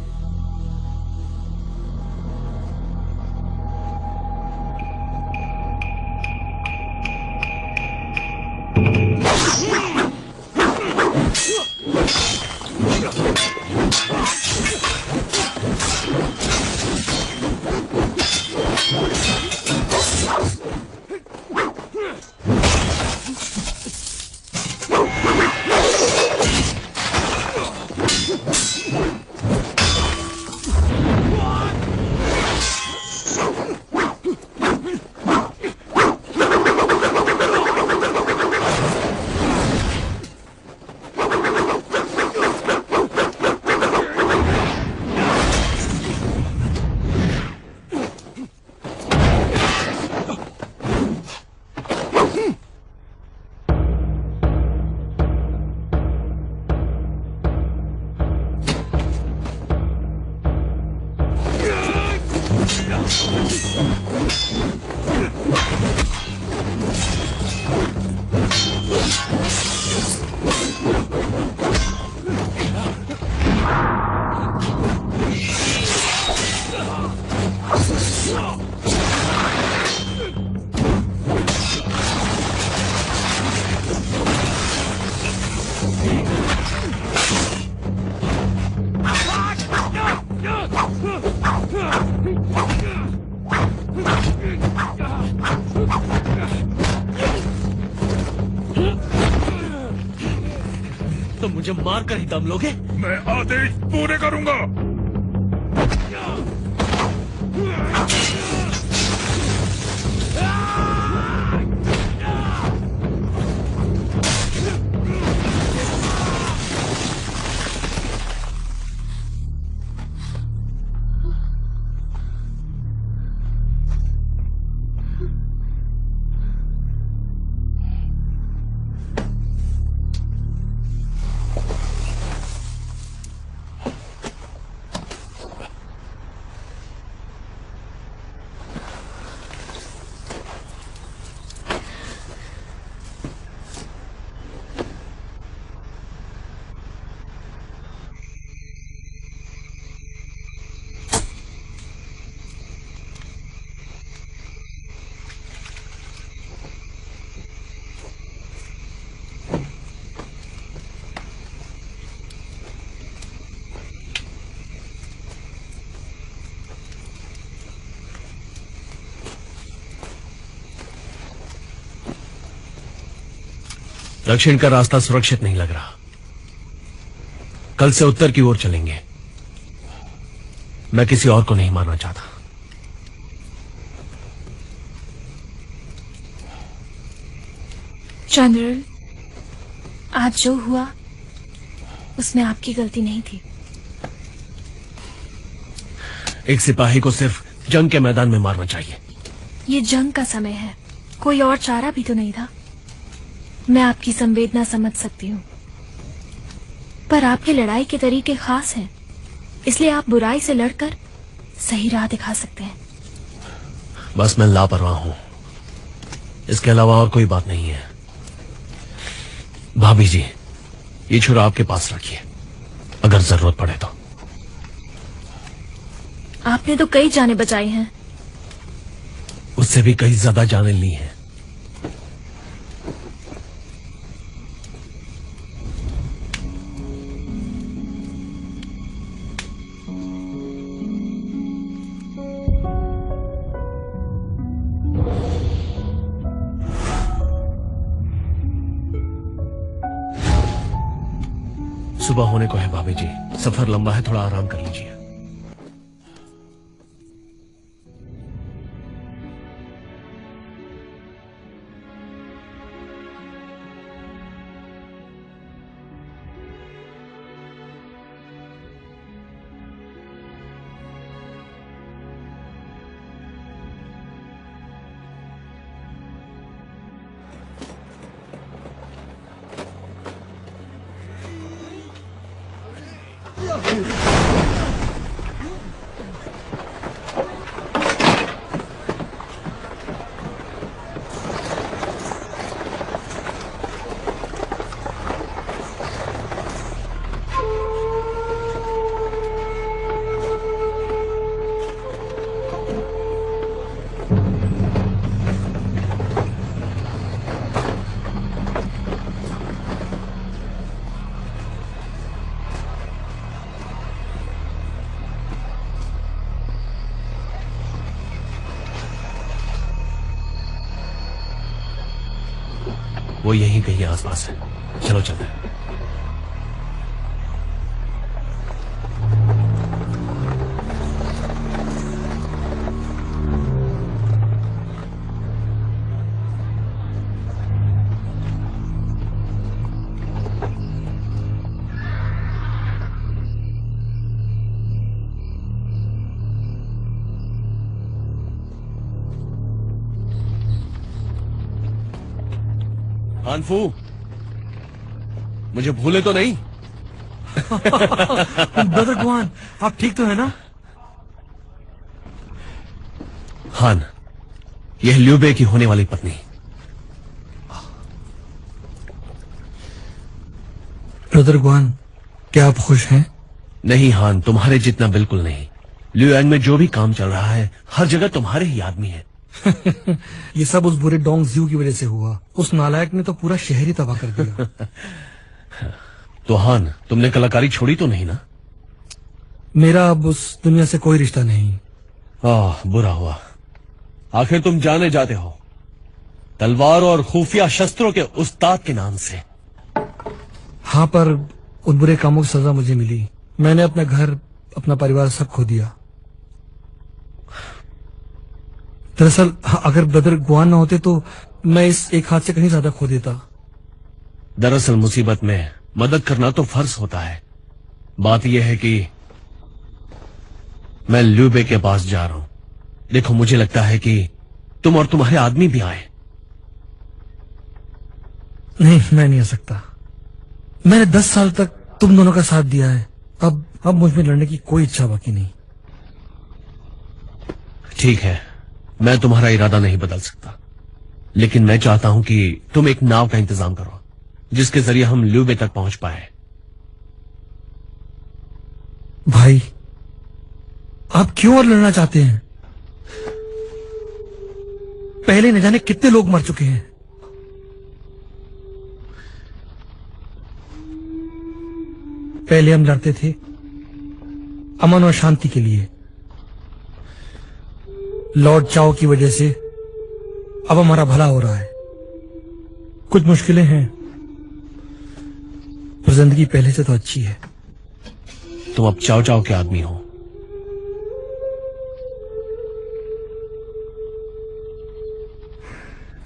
तो मुझे मार कर ही दम लोगे? मैं आदेश पूरे करूंगा। दक्षिण का रास्ता सुरक्षित नहीं लग रहा। कल से उत्तर की ओर चलेंगे। मैं किसी और को नहीं मारना चाहता। जनरल, आज जो हुआ उसमें आपकी गलती नहीं थी। एक सिपाही को सिर्फ जंग के मैदान में मारना चाहिए। ये जंग का समय है, कोई और चारा भी तो नहीं था। मैं आपकी संवेदना समझ सकती हूँ, पर आपके लड़ाई के तरीके खास हैं, इसलिए आप बुराई से लड़कर सही राह दिखा सकते हैं। बस मैं लापरवाह हूं, इसके अलावा और कोई बात नहीं है। भाभी जी, ये छुरा आपके पास रखिए, अगर जरूरत पड़े तो। आपने तो कई जानें बचाई हैं। उससे भी कई ज्यादा जानें ली हैं। सुबह होने को है भाभी जी, सफर लंबा है, थोड़ा आराम कर लीजिए। वो यहीं कहीं आसपास है, चलो चलते हैं। हानफू, मुझे भूले तो नहीं? ब्रदर गुआन, आप ठीक तो है ना? हान, यह ल्यूबे की होने वाली पत्नी। ब्रदर गुआन, क्या आप खुश हैं? नहीं हान, तुम्हारे जितना बिल्कुल नहीं। ल्यूएंग में जो भी काम चल रहा है, हर जगह तुम्हारे ही आदमी है। ये सब उस बुरे डोंग ज़्यू की वजह से हुआ। उस नालायक ने तो पूरा शहर ही तबाह कर दिया। तो हान, तुमने कलाकारी छोड़ी तो नहीं ना? मेरा अब उस दुनिया से कोई रिश्ता नहीं। बुरा हुआ। आखिर तुम जाने जाते हो तलवार और खुफिया शस्त्रों के उस्ताद के नाम से। हाँ, पर उन बुरे कामों की सजा मुझे मिली। मैंने अपना घर, अपना परिवार सब खो दिया। दरअसल अगर ब्रदर गुआन न होते तो मैं इस एक हाथ से कहीं ज्यादा खो देता। दरअसल मुसीबत में मदद करना तो फर्ज होता है। बात यह है कि मैं ल्यूबे के पास जा रहा हूं। देखो, मुझे लगता है कि तुम और तुम्हारे आदमी भी आए। नहीं, मैं नहीं आ सकता। मैंने 10 साल तक तुम दोनों का साथ दिया है। अब मुझ में लड़ने की कोई इच्छा बाकी नहीं। ठीक है, मैं तुम्हारा इरादा नहीं बदल सकता, लेकिन मैं चाहता हूं कि तुम एक नाव का इंतजाम करो जिसके जरिए हम ल्यूबे तक पहुंच पाए। भाई, आप क्यों और लड़ना चाहते हैं? पहले न जाने कितने लोग मर चुके हैं। पहले हम लड़ते थे अमन और शांति के लिए। लॉर्ड चाओ की वजह से अब हमारा भला हो रहा है। कुछ मुश्किलें हैं, पर जिंदगी पहले से तो अच्छी है। तुम अब चाव चाव के आदमी हो।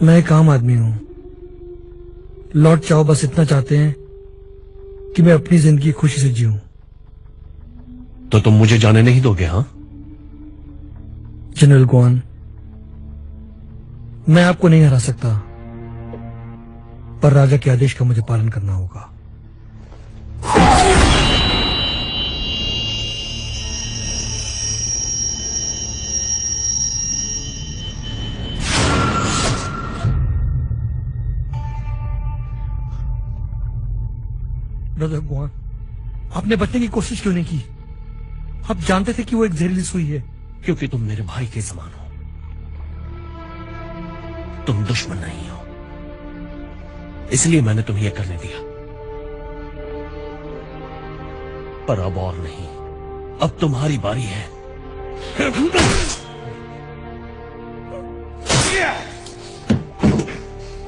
मैं एक आम आदमी हूं। लॉर्ड चाओ बस इतना चाहते हैं कि मैं अपनी जिंदगी खुशी से जीऊं। तो तुम मुझे जाने नहीं दोगे? हाँ जनरल गुआन, मैं आपको नहीं हरा सकता, पर राजा के आदेश का मुझे पालन करना होगा। ब्रदर गुआन, आपने बचने की कोशिश क्यों नहीं की? आप जानते थे कि वो एक जहरीली सुई है। क्योंकि तुम मेरे भाई के समान हो, तुम दुश्मन नहीं हो, इसलिए मैंने तुम्हें यह करने दिया। पर अब और नहीं, अब तुम्हारी बारी है।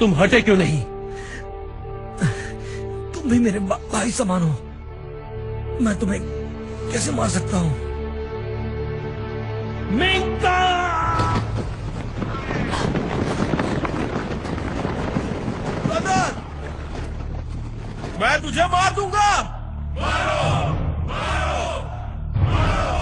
तुम हटे क्यों नहीं? तुम भी मेरे भाई समान हो, मैं तुम्हें कैसे मार सकता हूं? मिंका! ब्रदर, मैं तुझे मार दूंगा। मारो, मारो, मारो।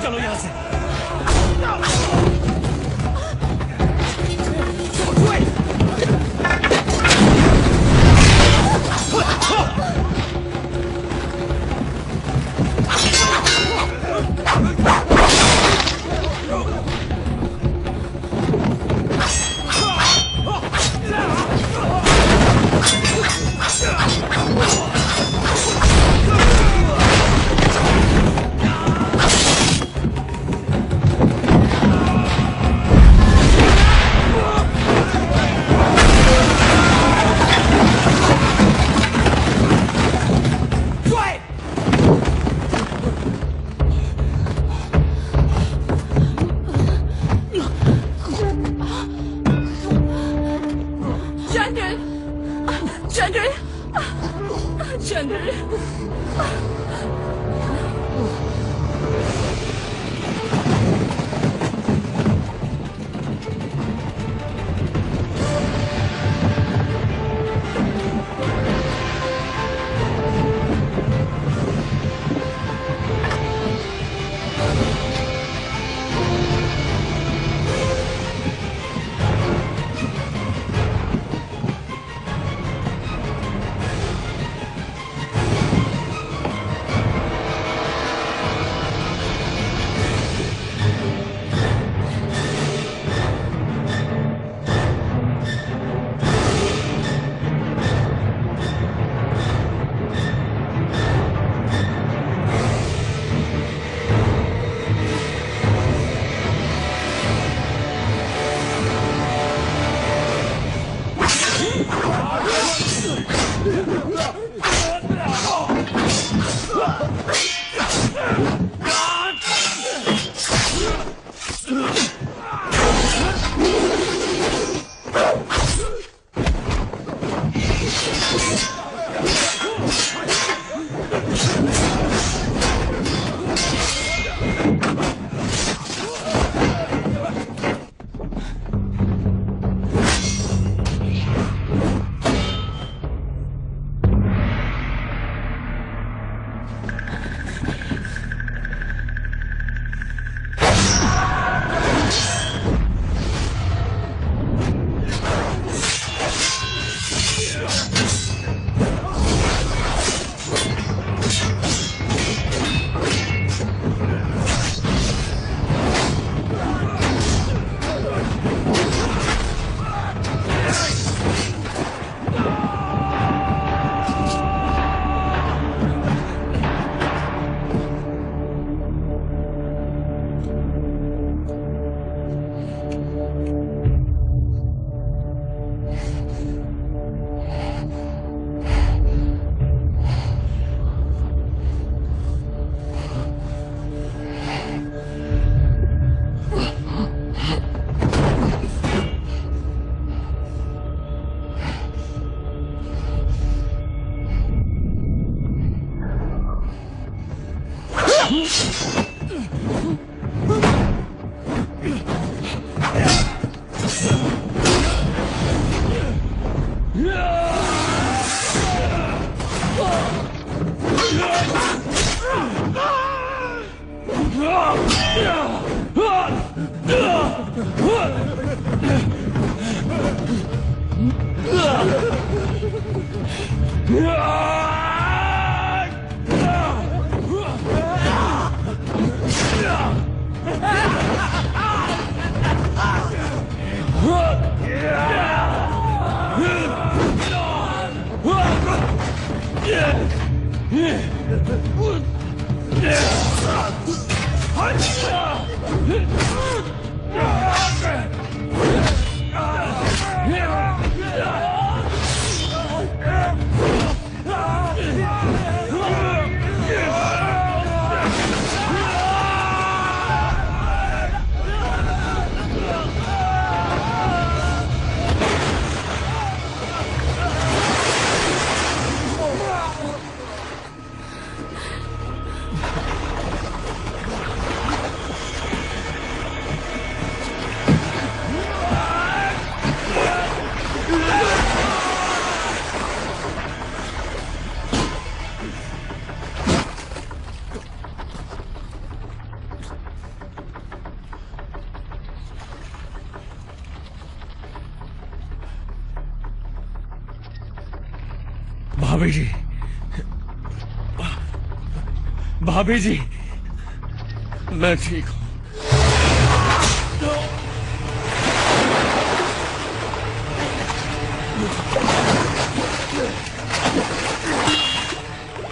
चलो यहां से। भाभी जी, भाभी जी, मैं ठीक हूं।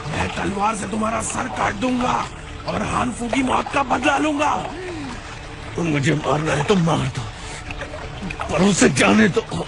मैं तलवार से तुम्हारा सर काट दूंगा और हानफू की मौत का बदला लूंगा। तुम मुझे मारना है तो मार दो, पर उसे जाने दो।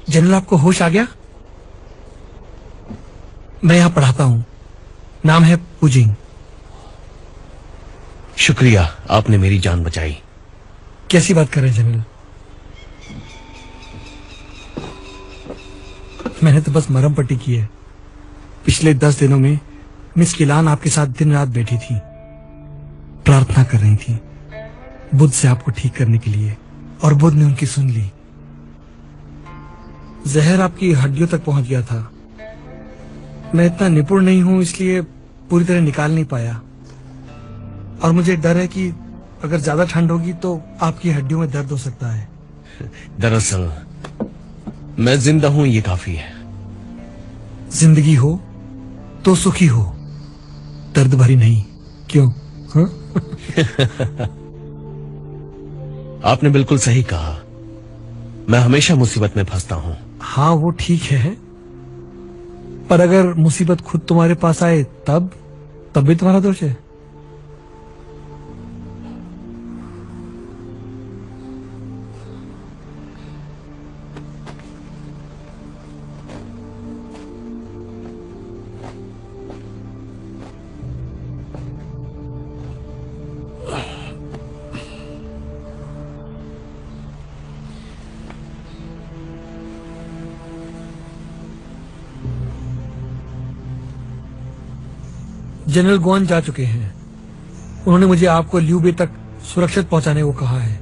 जनरल, आपको होश आ गया? मैं यहाँ पढ़ाता हूँ, नाम है पुजिंग। शुक्रिया, आपने मेरी जान बचाई। कैसी बात कर रहे हैं जनरल? मैंने तो बस मरहम पट्टी की है। पिछले 10 दिनों में मिस किलान आपके साथ दिन रात बैठी थी, प्रार्थना कर रही थी बुद्ध से आपको ठीक करने के लिए, और बुद्ध ने उनकी सुन ली। जहर आपकी हड्डियों तक पहुंच गया था। मैं इतना निपुण नहीं हूं, इसलिए पूरी तरह निकाल नहीं पाया, और मुझे डर है कि अगर ज्यादा ठंड होगी तो आपकी हड्डियों में दर्द हो सकता है। दरअसल मैं जिंदा हूं, ये काफी है। जिंदगी हो तो सुखी हो, दर्द भरी नहीं, क्यों? हाँ? आपने बिल्कुल सही कहा। मैं हमेशा मुसीबत में फंसता हूं। हाँ, वो ठीक है, पर अगर मुसीबत खुद तुम्हारे पास आए तब भी तुम्हारा दोष है। जनरल गुआन जा चुके हैं। उन्होंने मुझे आपको ल्यू बे तक सुरक्षित पहुंचाने को कहा है।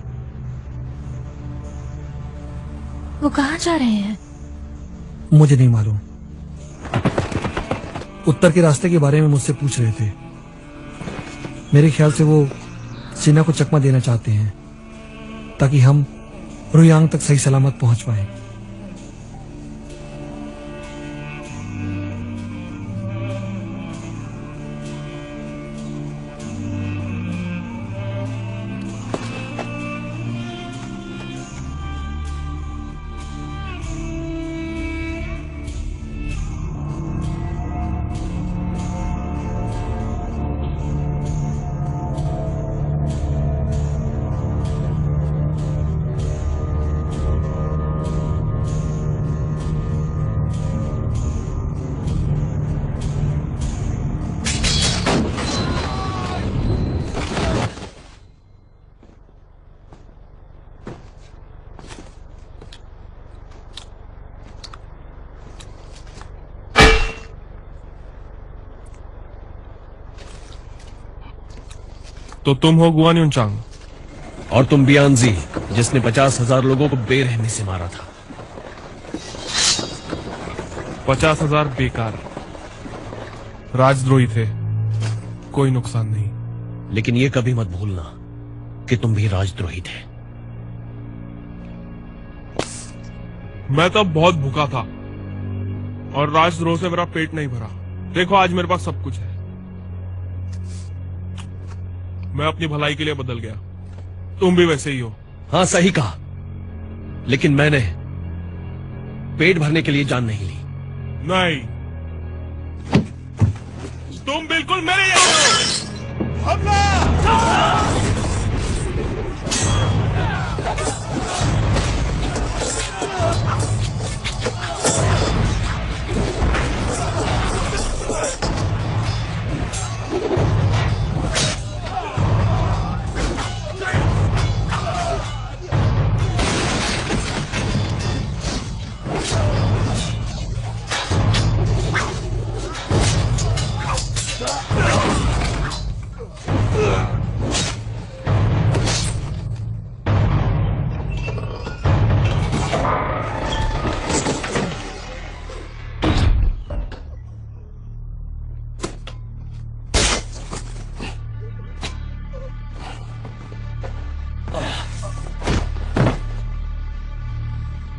वो कहाँ जा रहे हैं? मुझे नहीं मालूम। उत्तर के रास्ते के बारे में मुझसे पूछ रहे थे। मेरे ख्याल से वो सेना को चकमा देना चाहते हैं ताकि हम रुयांग तक सही सलामत पहुंच पाए। तो तुम हो गुआन युनचांग? और तुम बियांजी, जिसने 50,000 लोगों को बेरहमी से मारा था। 50,000 बेकार राजद्रोही थे, कोई नुकसान नहीं। लेकिन ये कभी मत भूलना कि तुम भी राजद्रोही थे। मैं तब बहुत भूखा था और राजद्रोह से मेरा पेट नहीं भरा। देखो आज मेरे पास सब कुछ है। मैं अपनी भलाई के लिए बदल गया। तुम भी वैसे ही हो। हाँ सही कहा, लेकिन मैंने पेट भरने के लिए जान नहीं ली। नहीं, तुम बिल्कुल मेरे यहाँ हो।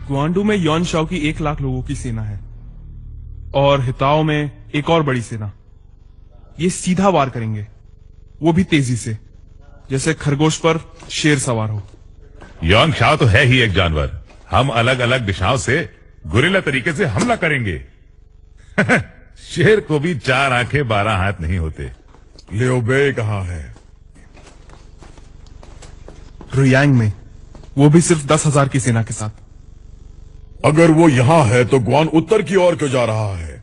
ग्वांडू में यॉन शाओ की 1 लाख लोगों की सेना है और हिताओ में एक और बड़ी सेना। ये सीधा वार करेंगे, वो भी तेजी से, जैसे खरगोश पर शेर सवार हो। यॉन शाओ तो है ही एक जानवर। हम अलग अलग दिशाओं से गुरिल्ला तरीके से हमला करेंगे। शेर को भी 4 आंखें 12 हाथ नहीं होते। लियो बे कहाँ है? रुयांग में, वो भी सिर्फ 10,000 की सेना के साथ। अगर वो यहां है तो ग्वान उत्तर की ओर क्यों जा रहा है?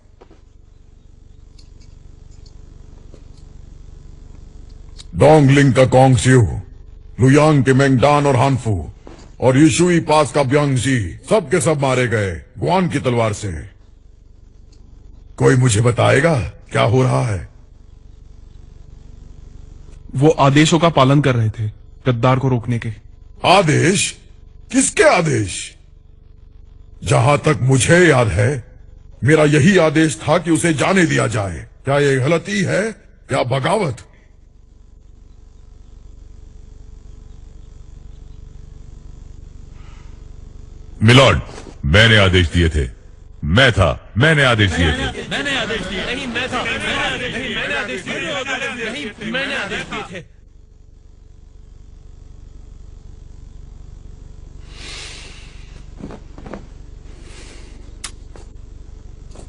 डोंगलिंग का कोंगसियो, लुयांग के मेंगडान और हानफू और यिशुई पास का ब्यांगजी सब के सब मारे गए ग्वान की तलवार से। कोई मुझे बताएगा क्या हो रहा है? वो आदेशों का पालन कर रहे थे, गद्दार को रोकने के। आदेश? किसके आदेश? जहां तक मुझे याद है मेरा यही आदेश था कि उसे जाने दिया जाए। क्या ये गलती है या बगावत? मिलॉर्ड, मैंने आदेश दिए थे। मैंने आदेश दिए थे। मैंने आदेश दिए। नहीं, मैं था। मैंने आदेश दिए। नहीं, मैंने आदेश दिए थे।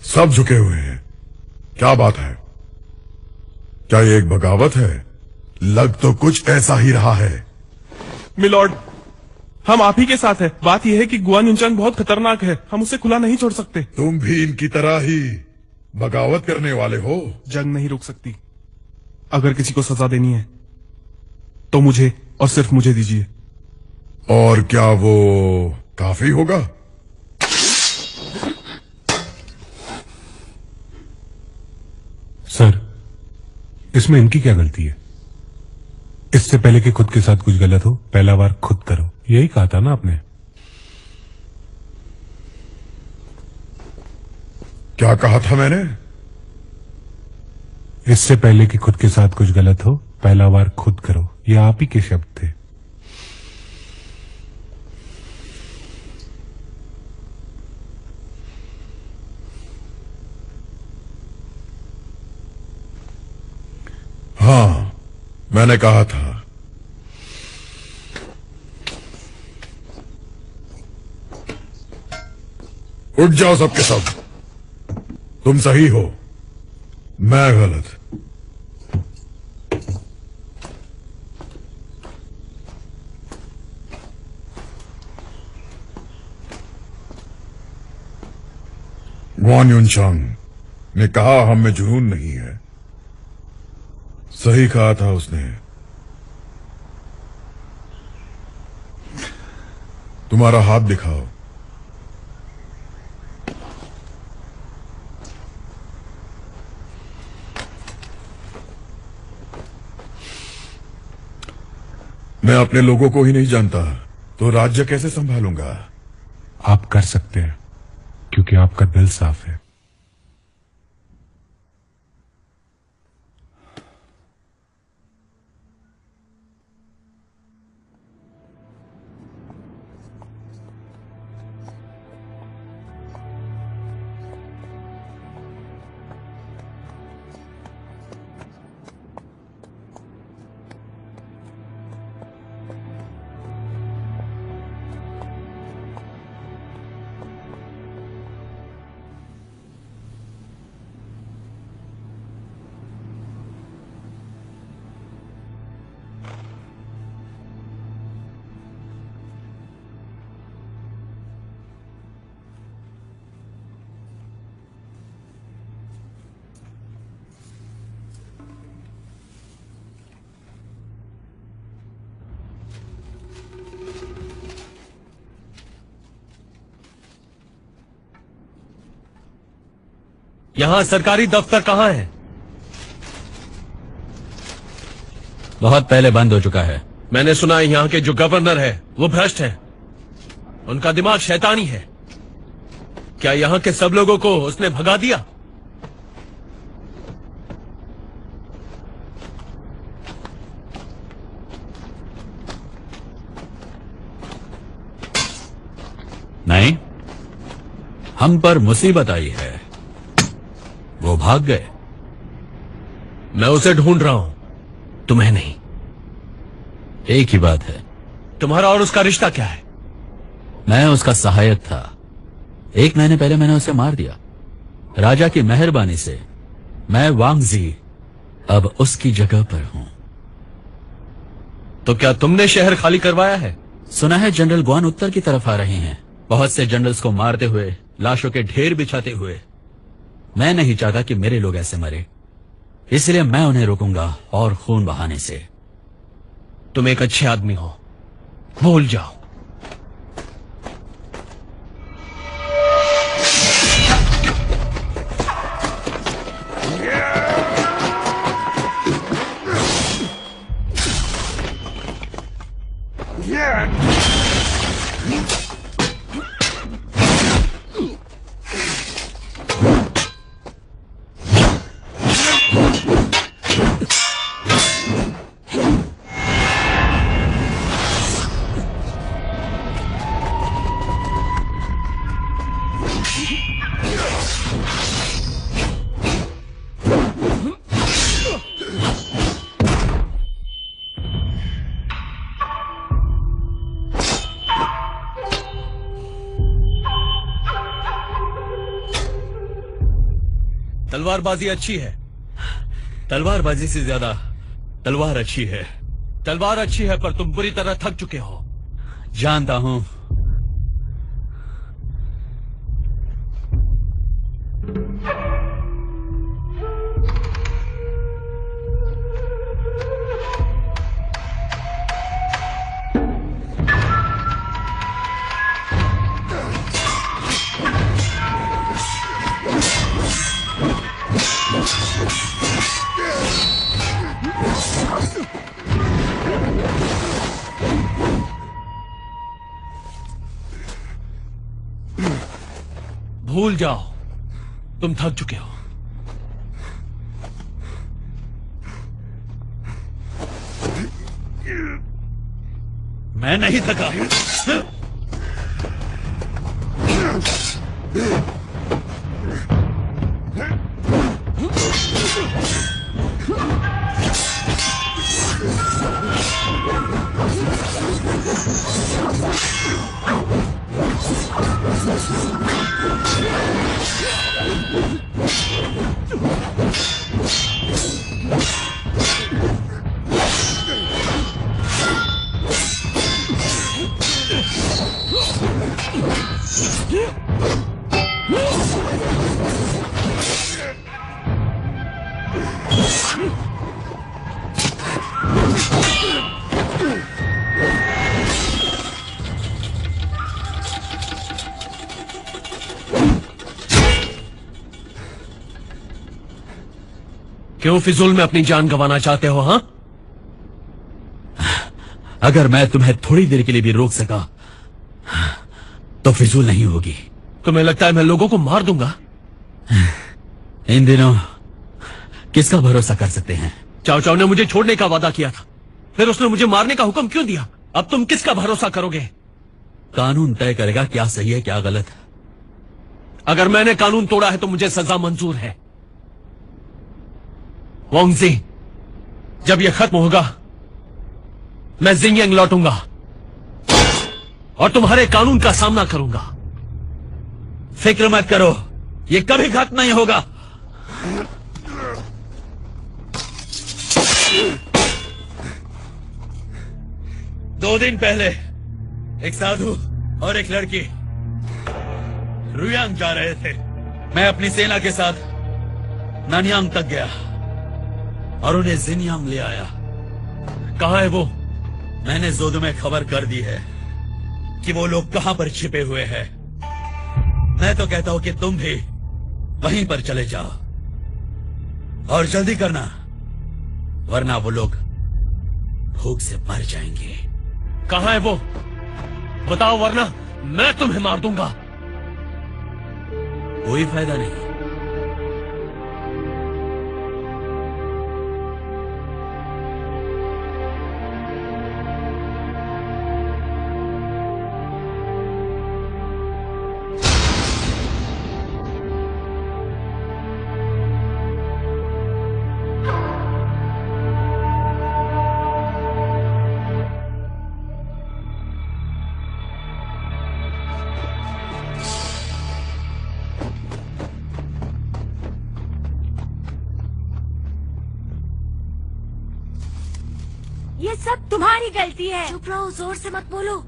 सब झुके हुए हैं। क्या बात है? क्या ये एक बगावत है? लग तो कुछ ऐसा ही रहा है। मिलॉर्ड, हम आप ही के साथ हैं। बात यह है कि गुआन युनचांग बहुत खतरनाक है, हम उसे खुला नहीं छोड़ सकते। तुम भी इनकी तरह ही बगावत करने वाले हो? जंग नहीं रुक सकती। अगर किसी को सजा देनी है तो मुझे और सिर्फ मुझे दीजिए। और क्या वो काफी होगा? सर, इसमें इनकी क्या गलती है? इससे पहले कि खुद के साथ कुछ गलत हो, पहला बार खुद करो, यही कहा था ना आपने? क्या कहा था मैंने? इससे पहले कि खुद के साथ कुछ गलत हो, पहला बार खुद करो, ये आप ही के शब्द थे। हाँ, मैंने कहा था। उठ जाओ सबके सब। तुम सही हो, मैं गलत। गुआन युनचांग ने कहा हम में जुनून नहीं है। सही कहा था उसने। तुम्हारा हाथ दिखाओ। मैं अपने लोगों को ही नहीं जानता तो राज्य कैसे संभालूंगा? आप कर सकते हैं क्योंकि आपका दिल साफ है। यहां सरकारी दफ्तर कहां है? बहुत पहले बंद हो चुका है। मैंने सुना है यहां के जो गवर्नर है वो भ्रष्ट है, उनका दिमाग शैतानी है। क्या यहां के सब लोगों को उसने भगा दिया? नहीं, हम पर मुसीबत आई है, वो भाग गए। मैं उसे ढूंढ रहा हूं, तुम्हें नहीं। एक ही बात है। तुम्हारा और उसका रिश्ता क्या है? मैं उसका सहायक था। 1 महीने पहले मैंने उसे मार दिया। राजा की मेहरबानी से मैं वांगजी अब उसकी जगह पर हूं। तो क्या तुमने शहर खाली करवाया है? सुना है जनरल गुआन उत्तर की तरफ आ रहे हैं, बहुत से जनरल्स को मारते हुए, लाशों के ढेर बिछाते हुए। मैं नहीं चाहता कि मेरे लोग ऐसे मरे, इसलिए मैं उन्हें रोकूंगा और खून बहाने से। तुम एक अच्छे आदमी हो, भूल जाओ। तलवारबाजी अच्छी है, तलवारबाजी से ज्यादा तलवार अच्छी है। तलवार अच्छी है पर तुम बुरी तरह थक चुके हो। जानता हूं। भूल जाओ, तुम थक चुके हो। मैं नहीं थका। क्यों फिजूल में अपनी जान गंवाना चाहते हो? हाँ, अगर मैं तुम्हें थोड़ी देर के लिए भी रोक सका तो फिजूल नहीं होगी। तुम्हें लगता है मैं लोगों को मार दूंगा? इन दिनों किसका भरोसा कर सकते हैं? चाओ चाओ ने मुझे छोड़ने का वादा किया था, फिर उसने मुझे मारने का हुक्म क्यों दिया? अब तुम किसका भरोसा करोगे? कानून तय करेगा क्या सही है क्या गलत। अगर मैंने कानून तोड़ा है तो मुझे सजा मंजूर है। वांगजी, जब यह खत्म होगा मैं जिंगयांग लौटूंगा और तुम्हारे कानून का सामना करूंगा। फिक्र मत करो, ये कभी खत्म नहीं होगा। दो दिन पहले एक साधु और एक लड़की रुयांग जा रहे थे। मैं अपनी सेना के साथ नानयांग तक गया और उन्हें जिनयांग ले आया। कहां है वो? मैंने जोदो में खबर कर दी है कि वो लोग कहां पर छिपे हुए हैं। मैं तो कहता हूं कि तुम भी वहीं पर चले जाओ और जल्दी करना, वरना वो लोग भूख से मर जाएंगे। कहां है वो? बताओ, वरना मैं तुम्हें मार दूंगा। कोई फायदा नहीं। ये सब तुम्हारी गलती है। चुप रहो, जोर से मत बोलो।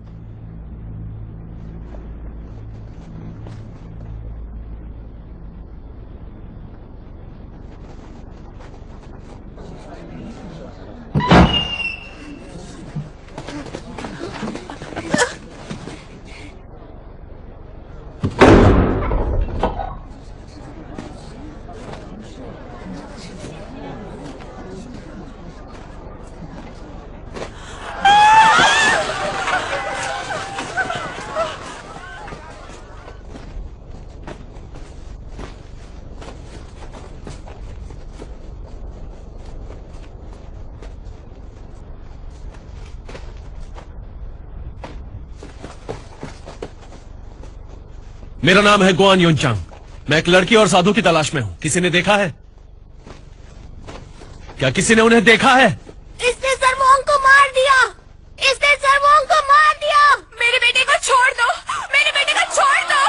मेरा नाम है गुआन युनचांग। मैं एक लड़की और साधु की तलाश में हूं। किसी ने देखा है? क्या किसी ने उन्हें देखा है? इसने सर्वोंग को मार दिया। इसने सर्वोंग को मार दिया। मेरे बेटे को छोड़ दो, मेरे बेटे को छोड़ दो।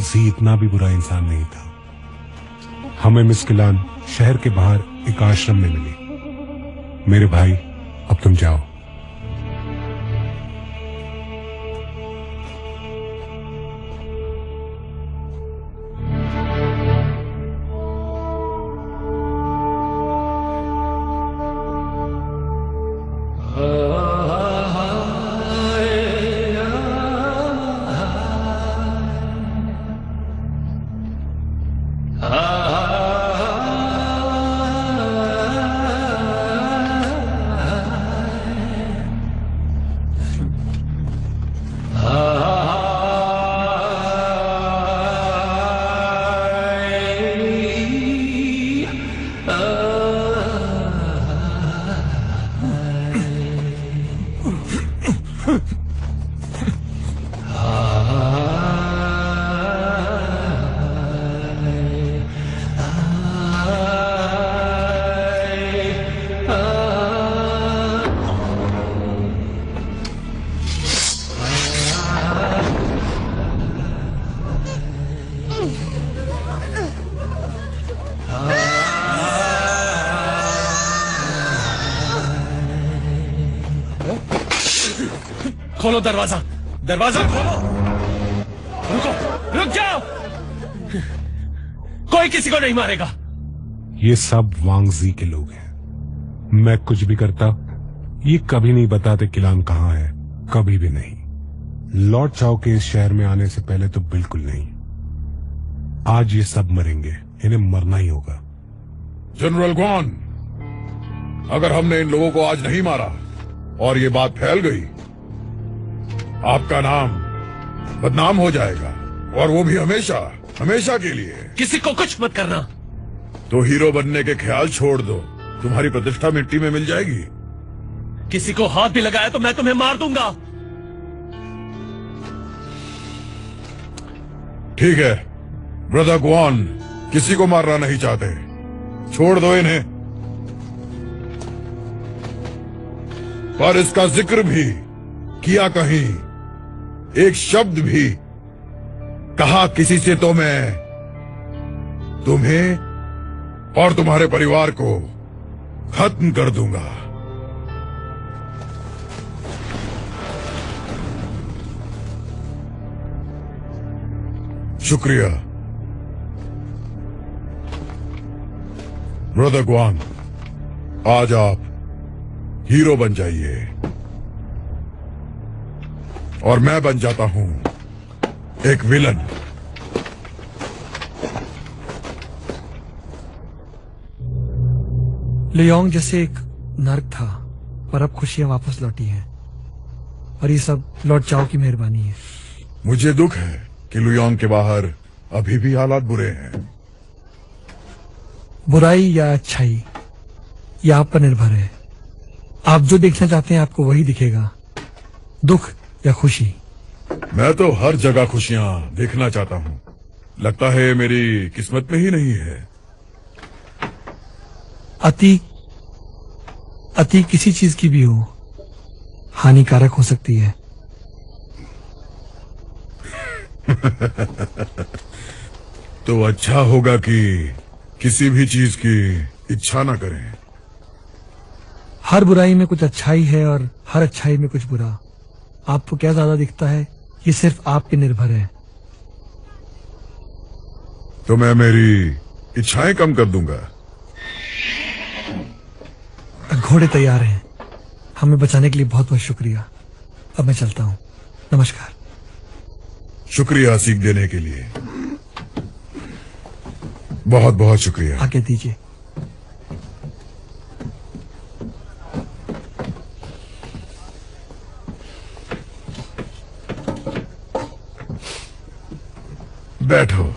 जी इतना भी बुरा इंसान नहीं था। हमें मिस किलान शहर के बाहर एक आश्रम में मिली। मेरे भाई, अब तुम जाओ। खोलो दरवाजा, दरवाजा खोलो। रुको, रुक जाओ। कोई किसी को नहीं मारेगा। ये सब वांगजी के लोग हैं। मैं कुछ भी करता, ये कभी नहीं बताते किलान कहाँ है, कभी भी नहीं। लॉर्ड चाओ के इस शहर में आने से पहले तो बिल्कुल नहीं। आज ये सब मरेंगे, इन्हें मरना ही होगा। जनरल ग्वान, अगर हमने इन लोगों को आज नहीं मारा और ये बात फैल गई, आपका नाम बदनाम हो जाएगा, और वो भी हमेशा, हमेशा के लिए। किसी को कुछ मत करना। तो हीरो बनने के ख्याल छोड़ दो, तुम्हारी प्रतिष्ठा मिट्टी में मिल जाएगी। किसी को हाथ भी लगाया तो मैं तुम्हें मार दूंगा। ठीक है, ब्रदर ग्वान किसी को मारना नहीं चाहते, छोड़ दो इन्हें। पर इसका जिक्र भी किया कहीं, एक शब्द भी कहा किसी से, तो मैं तुम्हें और तुम्हारे परिवार को खत्म कर दूंगा। शुक्रिया ब्रदर ग्वान, आज आप हीरो बन जाइए और मैं बन जाता हूं एक विलन। लियोंग जैसे एक नर्क था, पर अब खुशियां वापस लौटी हैं, और ये सब लॉर्ड चाओ की मेहरबानी है। मुझे दुख है कि लुयोंग के बाहर अभी भी हालात बुरे हैं। बुराई या अच्छाई, यह आप पर निर्भर है। आप जो देखना चाहते हैं आपको वही दिखेगा, दुख या खुशी। मैं तो हर जगह खुशियां देखना चाहता हूं। लगता है मेरी किस्मत में ही नहीं है। अति किसी चीज की भी हो, हानिकारक हो सकती है। तो अच्छा होगा कि किसी भी चीज की इच्छा ना करें। हर बुराई में कुछ अच्छाई है और हर अच्छाई में कुछ बुरा। आपको क्या ज्यादा दिखता है, ये सिर्फ आप पे निर्भर है। तो मैं मेरी इच्छाएं कम कर दूंगा। घोड़े तैयार हैं। हमें बचाने के लिए बहुत बहुत शुक्रिया। अब मैं चलता हूँ। नमस्कार। शुक्रिया सीख देने के लिए, बहुत बहुत शुक्रिया। आज्ञा दीजिए। बैठो।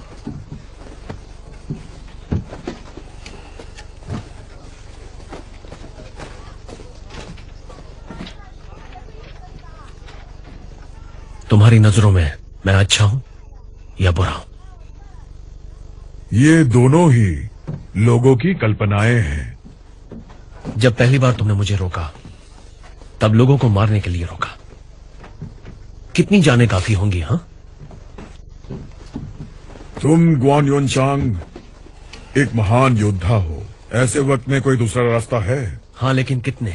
तुम्हारी नजरों में मैं अच्छा हूं या बुरा हूं? ये दोनों ही लोगों की कल्पनाएं हैं। जब पहली बार तुमने मुझे रोका, तब लोगों को मारने के लिए रोका। कितनी जानें काफी होंगी? हाँ, तुम ग्वान युनचांग एक महान योद्धा हो। ऐसे वक्त में कोई दूसरा रास्ता है? हाँ, लेकिन कितने?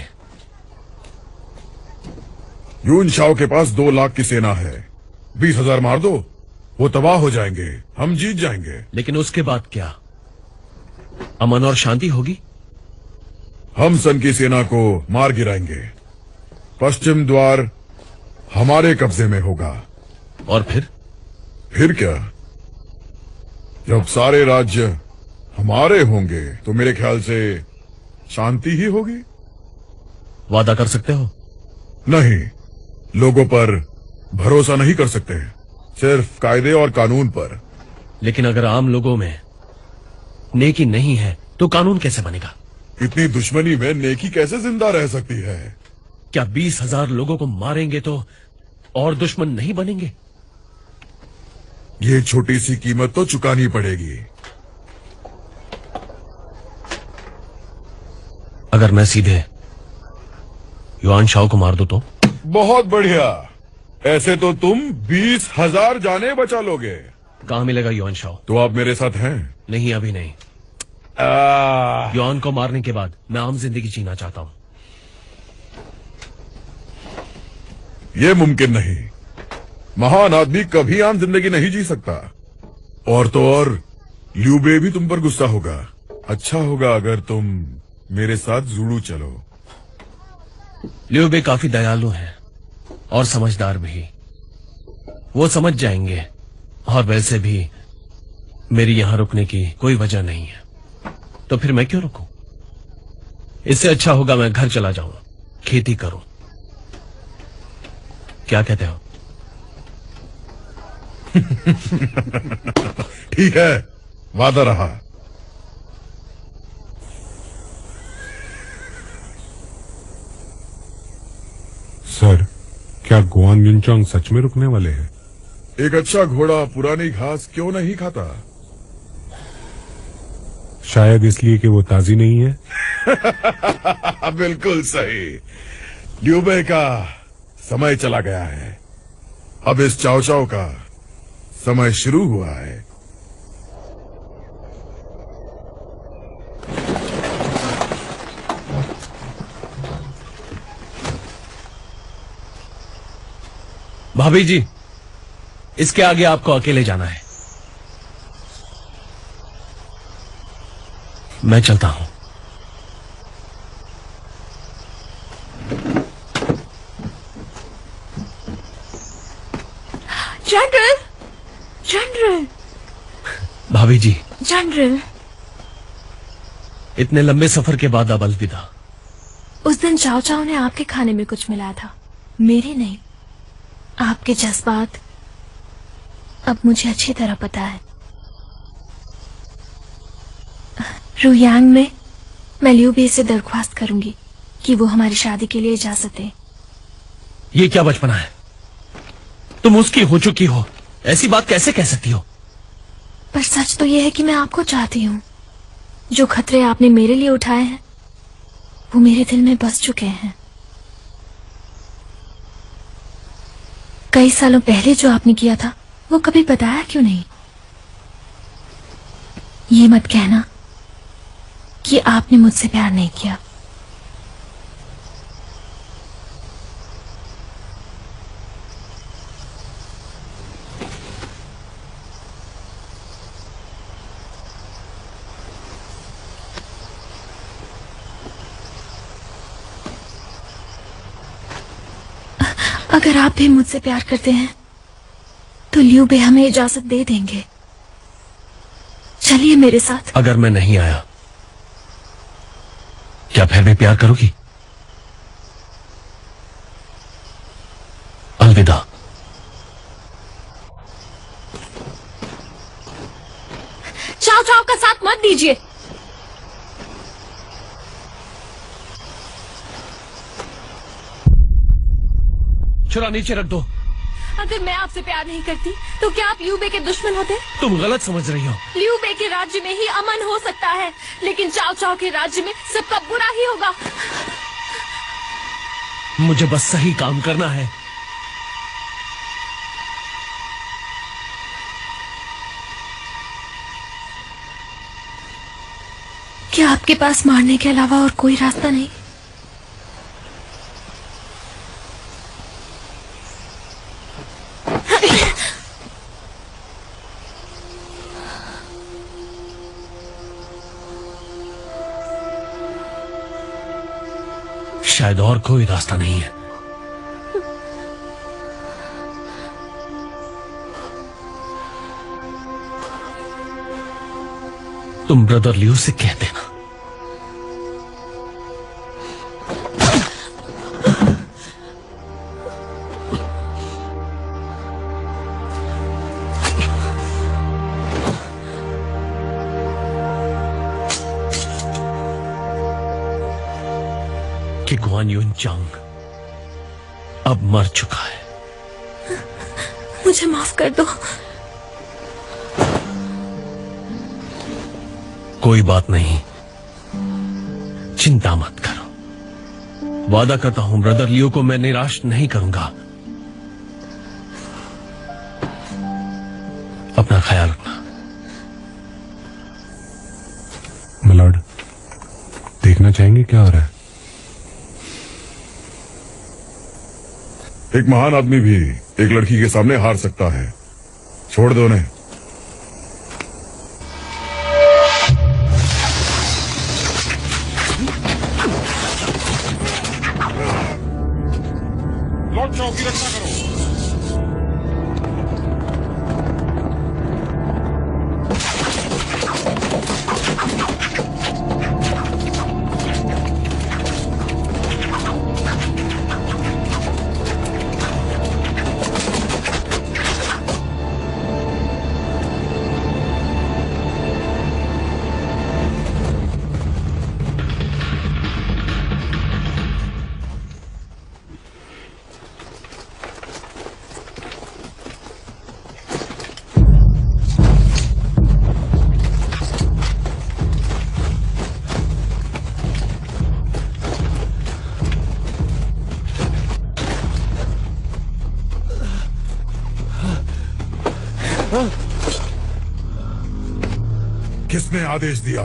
यून शाओ के पास 2 लाख की सेना है। 20,000 मार दो, वो तबाह हो जाएंगे, हम जीत जाएंगे। लेकिन उसके बाद क्या? अमन और शांति होगी? हम सन की सेना को मार गिराएंगे। पश्चिम द्वार हमारे कब्जे में होगा। और फिर क्या? जब सारे राज्य हमारे होंगे तो मेरे ख्याल से शांति ही होगी। वादा कर सकते हो? नहीं, लोगों पर भरोसा नहीं कर सकते, सिर्फ कायदे और कानून पर। लेकिन अगर आम लोगों में नेकी नहीं है तो कानून कैसे बनेगा? इतनी दुश्मनी में नेकी कैसे जिंदा रह सकती है? क्या 20,000 लोगों को मारेंगे तो और दुश्मन नहीं बनेंगे? ये छोटी सी कीमत तो चुकानी पड़ेगी। अगर मैं सीधे युआन शाओ को मार दूं तो? बहुत बढ़िया, ऐसे तो तुम 20,000 जाने बचा लोगे। कहां मिलेगा युआन शाओ? तो आप मेरे साथ हैं? नहीं, अभी नहीं। युआन को मारने के बाद मैं आम जिंदगी जीना चाहता हूं। ये मुमकिन नहीं। महान आदमी कभी आम जिंदगी नहीं जी सकता। और तो और लियू बे भी तुम पर गुस्सा होगा। अच्छा होगा अगर तुम मेरे साथ जुड़ू चलो। लियू बे काफी दयालु हैं और समझदार भी। वो समझ जाएंगे, और वैसे भी मेरी यहां रुकने की कोई वजह नहीं है, तो फिर मैं क्यों रुकूं? इससे अच्छा होगा मैं घर चला जाऊं, खेती करूं। क्या कहते हो? ठीक है, वादा रहा। सर, क्या गुआन युनचांग सच में रुकने वाले हैं? एक अच्छा घोड़ा पुरानी घास क्यों नहीं खाता? शायद इसलिए कि वो ताजी नहीं है। बिल्कुल सही। लियू बे का समय चला गया है, अब इस चाओ चाओ का समय शुरू हुआ है। भाभी जी, इसके आगे आपको अकेले जाना है। मैं चलता हूं। जनरल, जनरल, भाभी जी, जनरल। इतने लंबे सफर के बाद अब अलविदा। उस दिन चाओ चाओ ने आपके खाने में कुछ मिलाया था, मेरे नहीं। आपके जज्बात अब मुझे अच्छी तरह पता है। रुयांग में मैं लियू बे से दरख्वास्त करूंगी कि वो हमारी शादी के लिए इजाजत दे। ये क्या बचपना है? तुम उसकी हो चुकी हो, ऐसी बात कैसे कह सकती हो? पर सच तो यह है कि मैं आपको चाहती हूँ। जो खतरे आपने मेरे लिए उठाए हैं वो मेरे दिल में बस चुके हैं। कई सालों पहले जो आपने किया था वो कभी बताया क्यों नहीं? ये मत कहना कि आपने मुझसे प्यार नहीं किया। अगर आप भी मुझसे प्यार करते हैं तो लियू बे हमें इजाजत दे देंगे। चलिए मेरे साथ। अगर मैं नहीं आया, क्या फिर भी प्यार करोगी? अलविदा। चाओ चाओ का साथ मत दीजिए। छुरा नीचे रख दो। अगर मैं आपसे प्यार नहीं करती तो क्या आप लियू बे के दुश्मन होते? तुम गलत समझ रही हो। लियू बे के राज्य में ही अमन हो सकता है, लेकिन चाओ चाओ के राज्य में सबका बुरा ही होगा। मुझे बस सही काम करना है। क्या आपके पास मारने के अलावा और कोई रास्ता नहीं? शायद और कोई रास्ता नहीं है। तुम ब्रदर लियो से कह देना। कि गुआन युन चांग अब मर चुका है। मुझे माफ कर दो। कोई बात नहीं, चिंता मत करो। वादा करता हूं ब्रदर लियो को मैं निराश नहीं करूंगा। अपना ख्याल रखना। मिलॉर्ड, देखना चाहेंगे क्या हो रहा है? एक महान आदमी भी एक लड़की के सामने हार सकता है। छोड़ दो उन्हें। लॉर्ड चाओ की रक्षा करो। किसने आदेश दिया?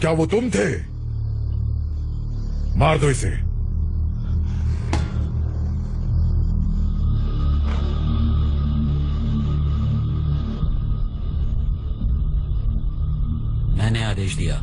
क्या वो तुम थे? मार दो इसे। मैंने आदेश दिया।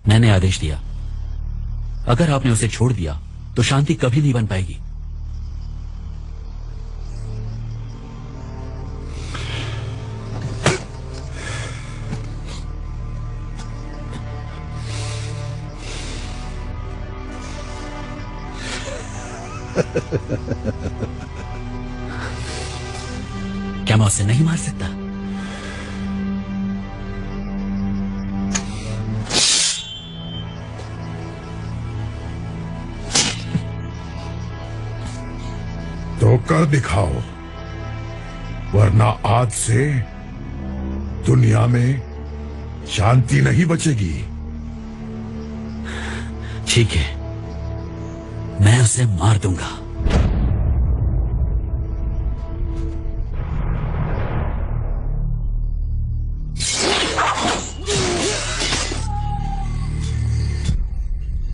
मैंने आदेश दिया। अगर आपने उसे छोड़ दिया तो शांति कभी नहीं बन पाएगी। क्या मैं उसे नहीं मार सकता? तो कर दिखाओ। वरना आज से दुनिया में शांति नहीं बचेगी। ठीक है, मैं उसे मार दूंगा।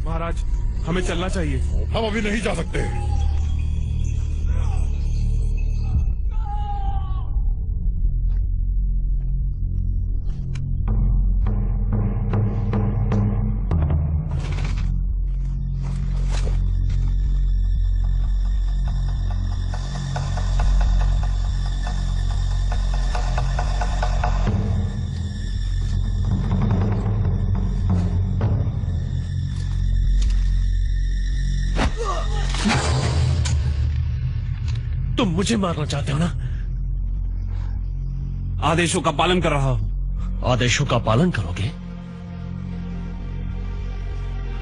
महाराज, हमें चलना चाहिए। हम अभी नहीं जा सकते। तुम मुझे मारना चाहते हो ना? आदेशों का पालन कर रहा हूं। आदेशों का पालन करोगे?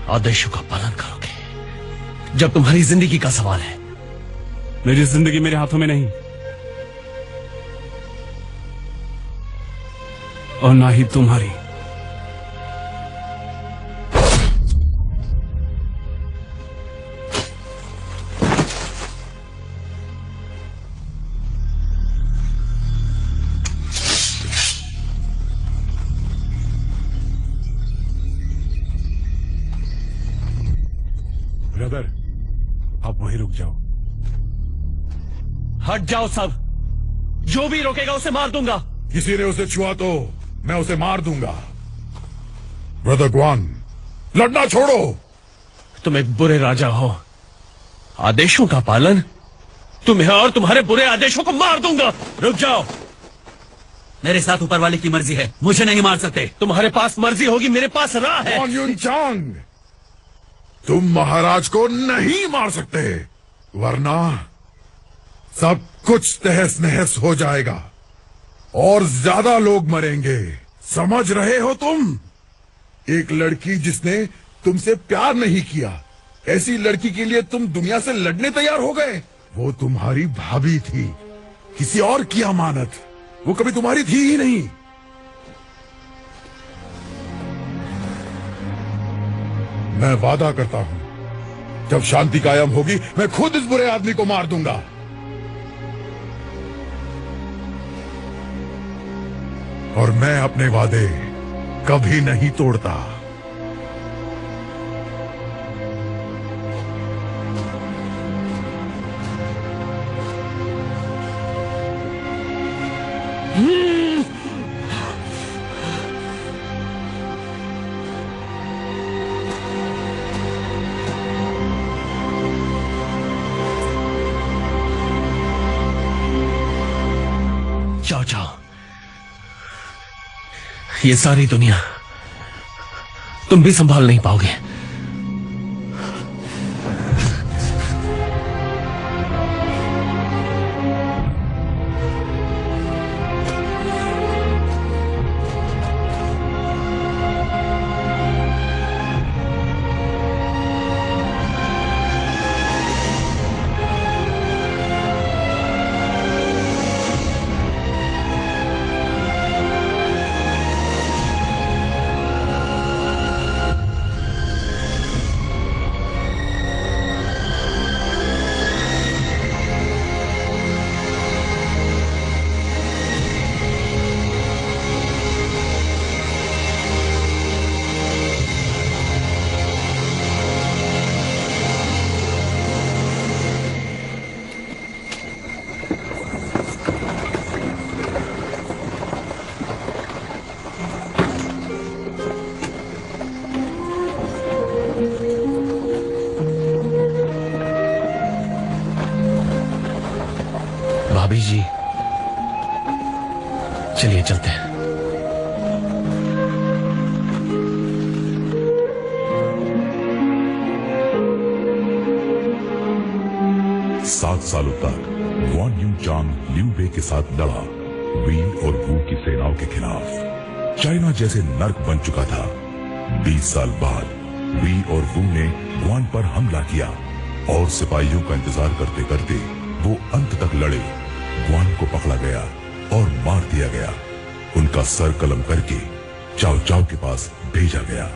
आदेशों का पालन करोगे जब तुम्हारी जिंदगी का सवाल है। मेरी जिंदगी मेरे हाथों में नहीं, और ना ही तुम्हारी। ब्रदर, आप वहीं रुक जाओ। हट जाओ सब। जो भी रोकेगा उसे मार दूंगा। किसी ने उसे छुआ तो मैं उसे मार दूंगा। ब्रदर ग्वान, लड़ना छोड़ो। तुम एक बुरे राजा हो। आदेशों का पालन? तुम्हें और तुम्हारे बुरे आदेशों को मार दूंगा। रुक जाओ। मेरे साथ ऊपर वाले की मर्जी है, मुझे नहीं मार सकते। तुम्हारे पास मर्जी होगी, मेरे पास राह है। ग्वान युन चांग, तुम महाराज को नहीं मार सकते, वरना सब कुछ तहस नहस हो जाएगा और ज्यादा लोग मरेंगे। समझ रहे हो तुम? एक लड़की जिसने तुमसे प्यार नहीं किया, ऐसी लड़की के लिए तुम दुनिया से लड़ने तैयार हो गए। वो तुम्हारी भाभी थी, किसी और की अमानत। वो कभी तुम्हारी थी ही नहीं। मैं वादा करता हूं, जब शांति कायम होगी मैं खुद इस बुरे आदमी को मार दूंगा। और मैं अपने वादे कभी नहीं तोड़ता। जाओ जाओ। ये सारी दुनिया तुम भी संभाल नहीं पाओगे। भाभी जी, चलिए चलते हैं। 7 सालों तक ग्वान यून चांग लिू बे के साथ लड़ा, वी और वू की सेनाओं के खिलाफ। चाइना जैसे नर्क बन चुका था। 20 साल बाद वी और वू ने ग्वान पर हमला किया और सिपाहियों का इंतजार करते करते वो अंत तक लड़े। ग्वान को पकड़ा गया का सर कलम करके चाओ चाओ के पास भेजा गया।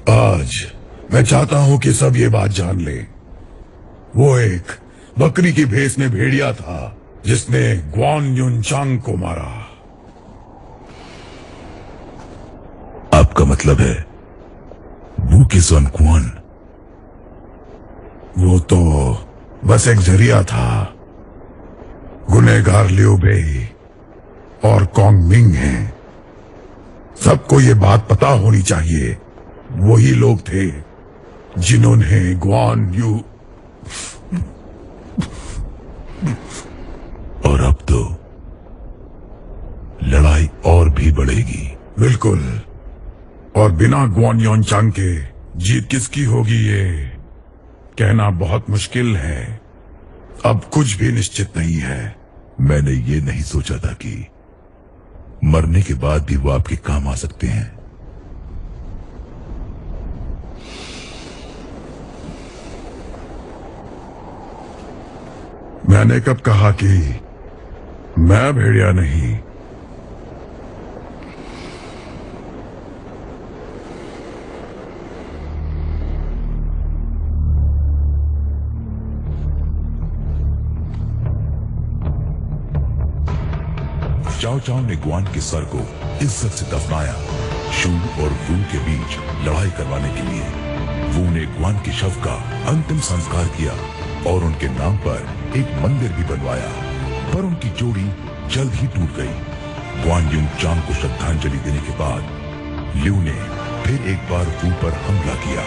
आज मैं चाहता हूं कि सब ये बात जान ले। वो एक बकरी की भेष में भेड़िया था जिसने ग्वान युनचांग को मारा। आपका मतलब है वू के सन क्वान? वो तो बस एक जरिया था। गुनहगार लिू बेई और कॉन्ग मिंग हैं। सबको ये बात पता होनी चाहिए। वही लोग थे जिन्होंने ग्वान यू। और अब तो लड़ाई और भी बढ़ेगी। बिल्कुल। और बिना ग्वान युनचांग के जीत किसकी होगी ये कहना बहुत मुश्किल है। अब कुछ भी निश्चित नहीं है। मैंने ये नहीं सोचा था कि मरने के बाद भी वो आपके काम आ सकते हैं। मैंने कब कहा कि मैं भेड़िया नहीं? चाओ चाओ ने ग्वान के सर को इज्जत से दफनाया। शू और वू के बीच लड़ाई करवाने के लिए वू ने ग्वान के शव का अंतिम संस्कार किया और उनके नाम पर एक मंदिर भी बनवाया। पर उनकी जोड़ी जल्द ही टूट गई। ग्वान युनचांग को श्रद्धांजलि देने के बाद लिू ने फिर एक बार वू पर हमला किया।